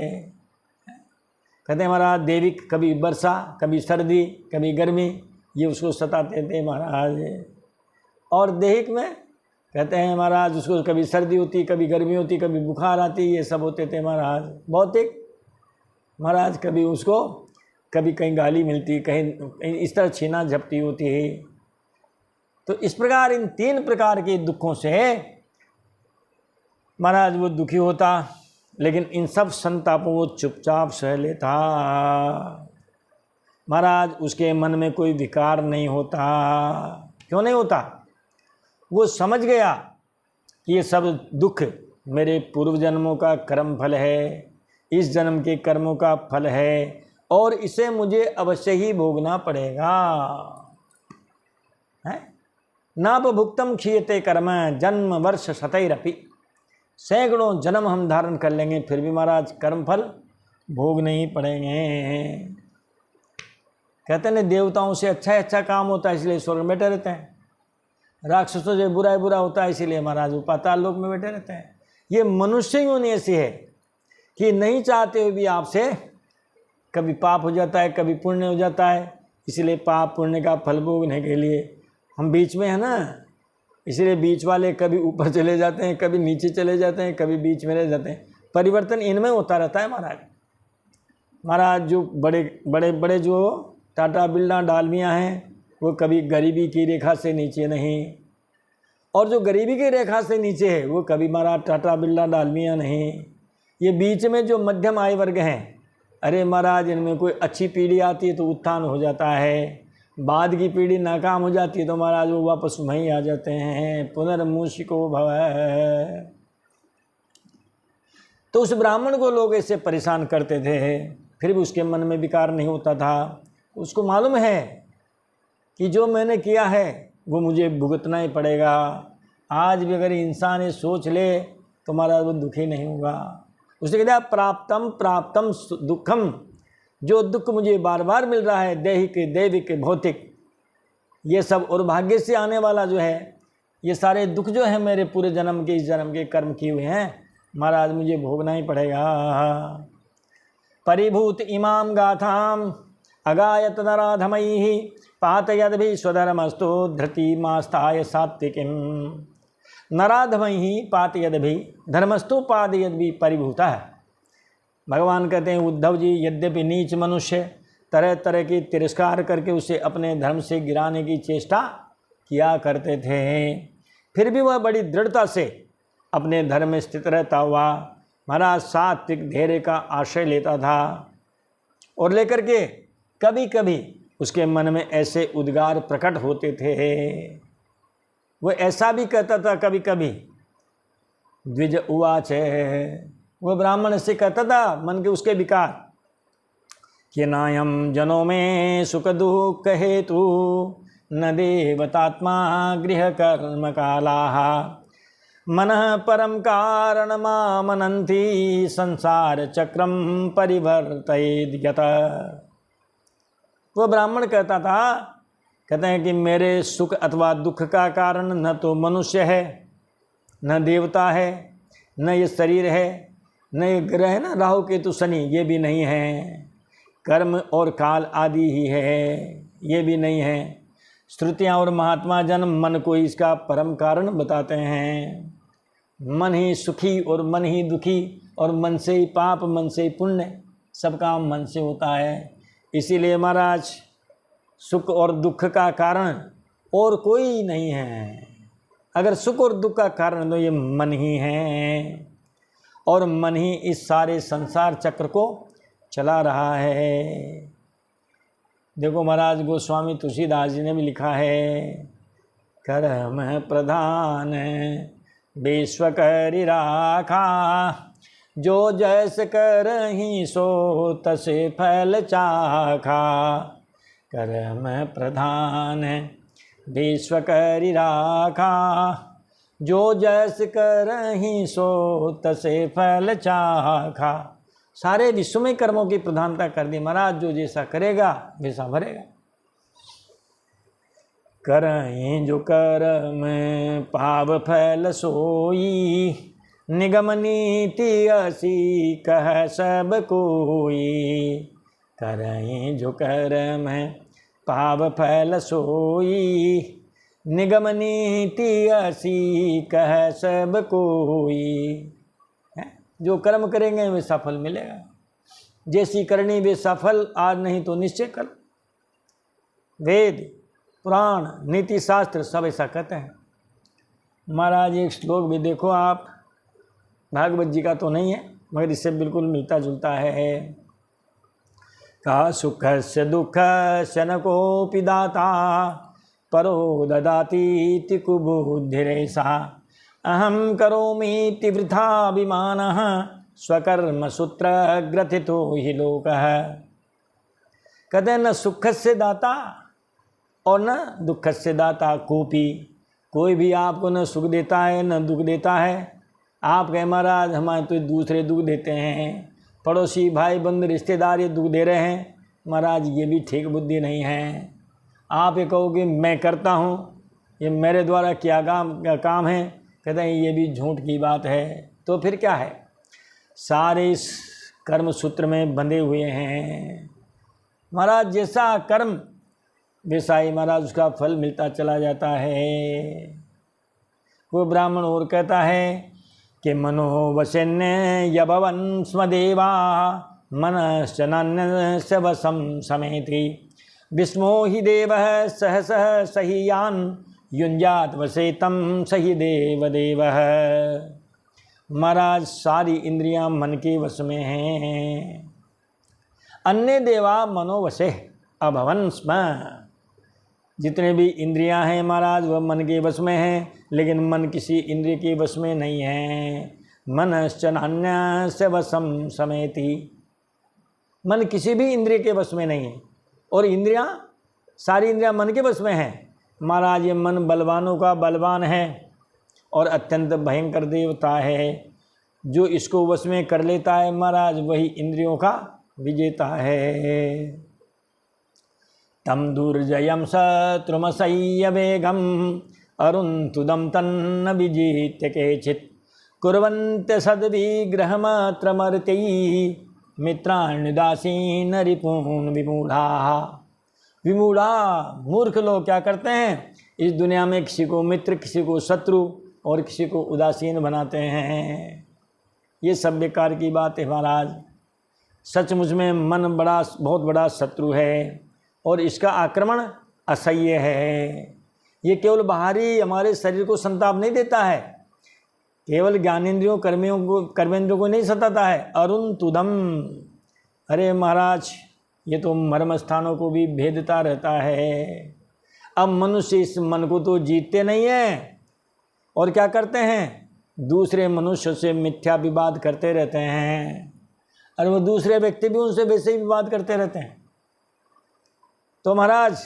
Speaker 1: कहते हैं महाराज दैविक, कभी वर्षा, कभी सर्दी, कभी गर्मी, ये उसको सताते थे महाराज। और दैहिक में कहते हैं महाराज उसको कभी सर्दी होती, कभी गर्मी होती, कभी बुखार आती, ये सब होते थे महाराज। भौतिक महाराज कभी उसको कभी कहीं गाली मिलती, कहीं इस तरह छीना झपटी होती है। तो इस प्रकार इन 3 प्रकार के दुखों से महाराज वो दुखी होता, लेकिन इन सब संतापों को चुपचाप सह लेता। महाराज उसके मन में कोई विकार नहीं होता। क्यों नहीं होता? वो समझ गया कि ये सब दुख मेरे पूर्व जन्मों का कर्म फल है, इस जन्म के कर्मों का फल है और इसे मुझे अवश्य ही भोगना पड़ेगा। है नापभुक्तम क्षीयते कर्म जन्म वर्ष शतैरपि। सैकड़ों जन्म हम धारण कर लेंगे फिर भी महाराज कर्म फल भोग नहीं पड़ेंगे। कहते हैं देवताओं से अच्छा काम होता है इसलिए स्वर्ग में बैठे रहते हैं, राक्षसों से बुरा होता है इसीलिए महाराज वो पाताल लोक में बैठे रहते हैं। ये मनुष्य योनि ऐसी है कि नहीं चाहते हुए भी आपसे कभी पाप हो जाता है, कभी पुण्य हो जाता है, इसलिए पाप पुण्य का फल भोगने के लिए हम बीच में है ना, इसलिए बीच वाले कभी ऊपर चले जाते हैं, कभी नीचे चले जाते हैं, कभी बीच में रह जाते हैं। परिवर्तन इनमें होता रहता है महाराज। जो बड़े जो टाटा बिरला डालमिया हैं वो कभी गरीबी की रेखा से नीचे नहीं, और जो गरीबी की रेखा से नीचे है वो कभी महाराज टाटा बिरला डालमिया नहीं। ये बीच में जो मध्यम आय वर्ग हैं, अरे महाराज इनमें कोई अच्छी पीढ़ी आती है तो उत्थान हो जाता है, बाद की पीढ़ी नाकाम हो जाती है तो महाराज वो वापस वहीं आ जाते हैं। पुनर्मूषिको भव। तो उस ब्राह्मण को लोग ऐसे परेशान करते थे, फिर भी उसके मन में विकार नहीं होता था। उसको मालूम है कि जो मैंने किया है वो मुझे भुगतना ही पड़ेगा। आज भी अगर इंसान ये सोच ले तो महाराज वो दुखी नहीं होगा। उसने कहा प्राप्तम प्राप्तम दुखम, जो दुख मुझे बार बार मिल रहा है दैहिक दैविक भौतिक, ये सब और भाग्य से आने वाला जो है, ये सारे दुख जो है मेरे पूरे जन्म के, इस जन्म के कर्म किए हुए हैं महाराज, मुझे भोगना ही पड़ेगा। परिभूत इमाम गाथाम अगायत नराधमैः पातयद्भिः स्वधर्मस्तु धृतिमास्ताय सात्विकीं। नराधमैः पातयद्भिः धर्मस्तु पातयद्भिः परिभूतः। भगवान कहते हैं उद्धव जी, यद्यपि नीच मनुष्य तरह तरह की तिरस्कार करके उसे अपने धर्म से गिराने की चेष्टा किया करते थे, फिर भी वह बड़ी दृढ़ता से अपने धर्म में स्थित रहता हुआ महाराज सात्विक धैर्य का आश्रय लेता था। और लेकर के कभी कभी उसके मन में ऐसे उद्गार प्रकट होते थे, वो ऐसा भी कहता था कभी कभी, द्विज उवाच, वो ब्राह्मण से कहता था मन के उसके विकार कि नायम जनों में सुख दुख हेतु न देवतात्मा गृह कर्म कालाः मनः परम कारण मामनन्ति संसार चक्रम परिवर्तयेद् यत। वो ब्राह्मण कहता था, कहते हैं कि मेरे सुख अथवा दुख का कारण न तो मनुष्य है, न देवता है, न ये शरीर है, न ये ग्रह है ना राहु केतु शनि, ये भी नहीं है, कर्म और काल आदि ही है, ये भी नहीं है। श्रुतियाँ और महात्मा जन मन को इसका परम कारण बताते हैं। मन ही सुखी और मन ही दुखी, और मन से ही पाप, मन से ही पुण्य, सब काम मन से होता है। इसीलिए महाराज सुख और दुख का कारण और कोई नहीं है। अगर सुख और दुख का कारण तो ये मन ही है, और मन ही इस सारे संसार चक्र को चला रहा है। देखो महाराज गोस्वामी तुलसीदास जी ने भी लिखा है, कर्म प्रधान विश्व करि राखा, जो जैस करहि सो तसे फल चाखा। कर्म प्रधान विश्व करि राखा, जो जैस करहि सो तसे फल चाखा। सारे विश्व में कर्मों की प्रधानता कर दी महाराज, जो जैसा करेगा वैसा भरेगा। करहि जो कर्म पाव फल सोई, निगम नीति असी कह सब कोई। करहि जो कर्म पाव फल सोई, निगम नीति असी कह सब कोई। जो कर्म करेंगे वे सफल मिलेगा, जैसी करनी वे सफल, आज नहीं तो निश्चय कल। वेद पुराण नीति शास्त्र सब ऐसा कहते हैं महाराज। एक श्लोक भी देखो आप, भागवत जी का तो नहीं है मगर इससे बिल्कुल मिलता जुलता है। का सुख से दुख से न कोपि दाता, परो ददाति कुबुद्धिरेषा। अहम करोमीति वृथाभिमानः, स्वकर्म सूत्र ग्रथितो हि लोकः। कहते हैं न सुख से दाता और न दुख से दाता कोपी। कोई भी आपको न सुख देता है न दुख देता है। आप कहें महाराज हमारे तो दूसरे दुख देते हैं, पड़ोसी भाई बंधु रिश्तेदार ये दुख दे रहे हैं, महाराज ये भी ठीक बुद्धि नहीं है। आप ये कहो कि मैं करता हूँ, ये मेरे द्वारा क्या काम है, कहते हैं ये भी झूठ की बात है। तो फिर क्या है, सारे इस कर्म सूत्र में बंधे हुए हैं महाराज। जैसा कर्म वैसा ही महाराज उसका फल मिलता चला जाता है। वो ब्राह्मण और कहता है कि मनो वशन्य यभवन स्मदेवा, मनश्चनान्य स वशं समेति। विस्मो हि देवः सहसः सहीयान्, युञ्जात वसेतं सही देवदेवः। महाराज सारी इंद्रियां मन के वश में हैं। अन्य देवा मनोवशे अभवन स्म। जितने भी इंद्रियां हैं महाराज वह मन के वश में हैं, लेकिन मन किसी इंद्रिय के वश में नहीं है। मनश्चनान्य स वशं समेति। मन किसी भी इंद्रिय के वश में नहीं है, और इंद्रियां सारी इंद्रियां मन के वश में हैं। महाराज ये मन बलवानों का बलवान है और अत्यंत भयंकर देवता है। जो इसको वश में कर लेता है महाराज वही इंद्रियों का विजेता है। तम दुर्जयम शत्रुमसह्य वेगम अरुन्तुदं तन्न विजित्य केचित् कुर्वन्त्य सद्विग्रहमात्रमर्त्यै मित्राण्युदासीन रिपून् विमूढ़ाः। विमूढ़ा मूर्ख लोग क्या करते हैं, इस दुनिया में किसी को मित्र, किसी को शत्रु और किसी को उदासीन बनाते हैं। ये सब बेकार की बात है महाराज। सचमुच में मन बहुत बड़ा शत्रु है और इसका आक्रमण असह्य है। ये केवल बाहरी हमारे शरीर को संताप नहीं देता है, केवल ज्ञानेंद्रियों कर्मेंद्रियों को नहीं सताता है। अरुन्तुदम, अरे महाराज ये तो मर्म स्थानों को भी भेदता रहता है। अब मनुष्य इस मन को तो जीतते नहीं हैं और क्या करते हैं, दूसरे मनुष्य से मिथ्या विवाद करते रहते हैं। और वो दूसरे व्यक्ति भी उनसे वैसे ही विवाद करते रहते हैं। तो महाराज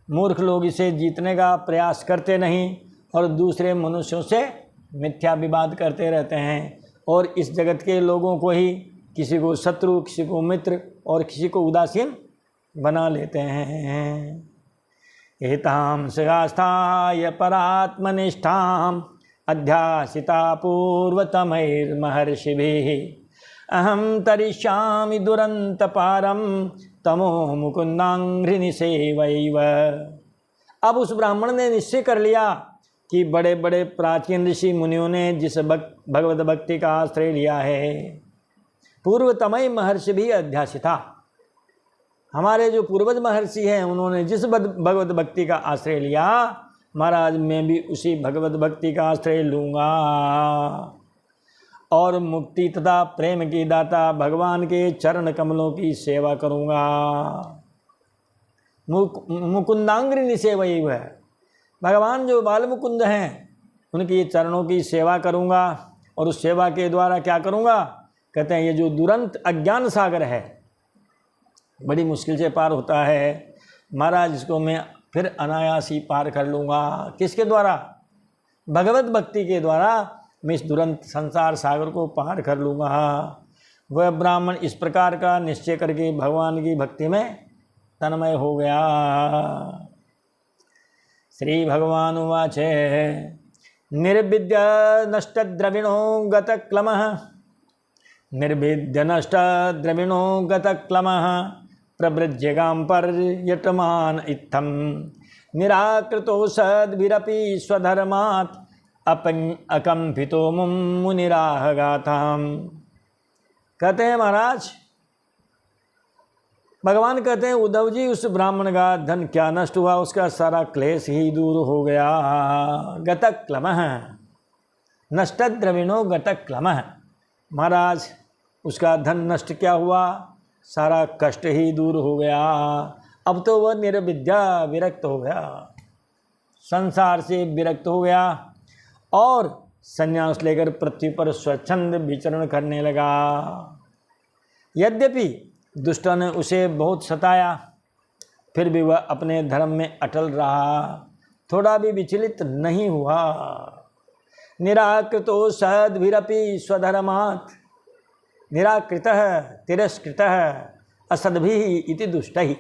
Speaker 1: मूर्ख लोग इसे जीतने का प्रयास करते नहीं और दूसरे मनुष्यों से मिथ्या विवाद करते रहते हैं और इस जगत के लोगों को ही किसी को शत्रु, किसी को मित्र और किसी को उदासीन बना लेते हैं। एतां सगास्थाय परात्मनिष्ठाम् अध्यासिता पूर्वतमैर्महर्षिभिः अहं तरिष्यामि दुरन्तपारं तमो मुकुन्दाङ्घ्रिनिसेवैव। अब उस ब्राह्मण ने निश्चय कर लिया कि बड़े बड़े प्राचीन ऋषि मुनियों ने जिस भगवत भक्ति का आश्रय लिया है, पूर्वतमय महर्षि भी अध्यासिता, हमारे जो पूर्वज महर्षि हैं उन्होंने जिस भगवत भक्ति का आश्रय लिया, महाराज मैं भी उसी भगवत भक्ति का आश्रय लूँगा और मुक्ति तथा प्रेम की दाता भगवान के चरण कमलों की सेवा करूँगा। मुकुंदांग्रि निसेवैव, भगवान जो बाल मुकुंद हैं उनकी चरणों की सेवा करूँगा और उस सेवा के द्वारा क्या करूँगा, कहते हैं ये जो दुरंत अज्ञान सागर है बड़ी मुश्किल से पार होता है महाराज, इसको मैं फिर अनायास ही पार कर लूँगा। किसके द्वारा, भगवत भक्ति के द्वारा मैं इस दुरंत संसार सागर को पार कर लूँगा। वह ब्राह्मण इस प्रकार का निश्चय करके भगवान की भक्ति में तन्मय हो गया। श्री भगवान उवाच निर्विद्य नष्ट द्रविणो गतक्लमः निर्विद्य नष्ट द्रविणो गतक्लमः प्रवृज्यगां पर्यटमान इत्थं निराकृतो सद्भिरपि स्वधर्मात् अकंपितो मुनिराह गाथाम। कहते हैं महाराज, भगवान कहते हैं उद्धव जी उस ब्राह्मण का धन क्या नष्ट हुआ, उसका सारा क्लेश ही दूर हो गया। गतक्लमः नष्ट द्रविणो गतक्लमः, महाराज उसका धन नष्ट क्या हुआ, सारा कष्ट ही दूर हो गया। अब तो वह निर्विद्या विरक्त हो गया, संसार से विरक्त हो गया और संन्यास लेकर पृथ्वी पर स्वच्छंद विचरण करने लगा। यद्यपि दुष्टों ने उसे बहुत सताया, फिर भी वह अपने धर्म में अटल रहा, थोड़ा भी विचलित नहीं हुआ। निराकृतो सद्भिरपि स्वधर्मात्, निराकृतः तिरस्कृतः असद्भिः इति दुष्टैः,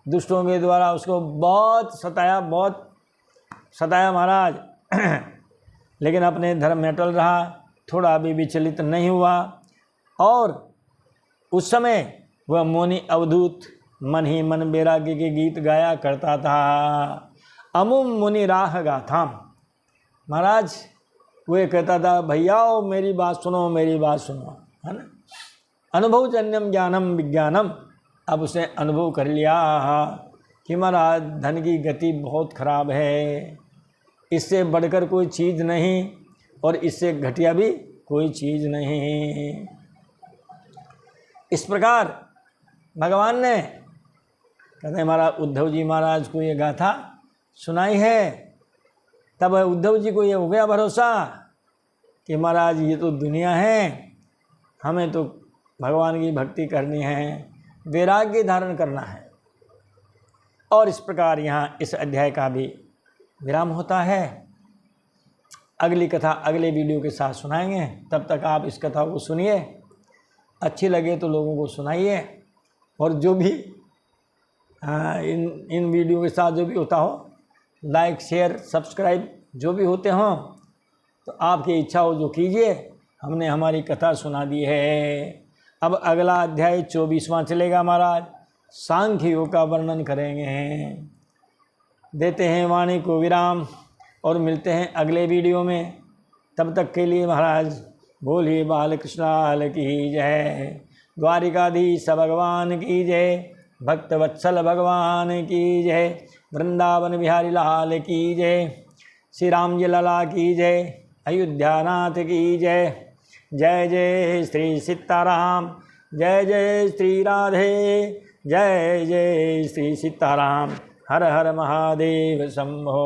Speaker 1: दुष्टों के द्वारा उसको बहुत सताया महाराज, लेकिन अपने धर्म में अटल रहा, थोड़ा भी विचलित नहीं हुआ। और उस समय वह मौनी अवधूत मन ही मन वैराग्य के गीत गाया करता था। अमुम मुनि राह गाथाम, महाराज वो कहता था भैयाओ मेरी बात सुनो, मेरी बात सुनो, है ना। अनुभवजन्यम ज्ञानम विज्ञानम, अब उसने अनुभव कर लिया कि महाराज धन की गति बहुत खराब है, इससे बढ़कर कोई चीज़ नहीं और इससे घटिया भी कोई चीज़ नहीं। इस प्रकार भगवान ने कहते हैं महाराज उद्धव जी महाराज को ये गाथा सुनाई है। तब उद्धव जी को ये हो गया भरोसा कि महाराज ये तो दुनिया है, हमें तो भगवान की भक्ति करनी है, वैराग्य धारण करना है। और इस प्रकार यहाँ इस अध्याय का भी विराम होता है। अगली कथा अगले वीडियो के साथ सुनाएंगे, तब तक आप इस कथा को सुनिए, अच्छी लगे तो लोगों को सुनाइए और जो भी इन वीडियो के साथ जो भी होता हो, लाइक शेयर सब्सक्राइब जो भी होते हों, तो आपकी इच्छा हो जो कीजिए। हमने हमारी कथा सुना दी है। अब अगला अध्याय 24वां चलेगा महाराज, सांख्य योग का वर्णन करेंगे। देते हैं वाणी को विराम और मिलते हैं अगले वीडियो में। तब तक के लिए महाराज बोलिए बाल कृष्णाल की जय, द्वारिकाधीश भगवान की जय, भक्त वत्सल भगवान की जय, वृंदावन बिहारी लाल की जय, श्री राम जी लला की जय, अयोध्यानाथ की जय। जय जय श्री सीताराम, जय जय श्री राधे, जय जय श्री सीताराम। हर हर महादेव शंभो।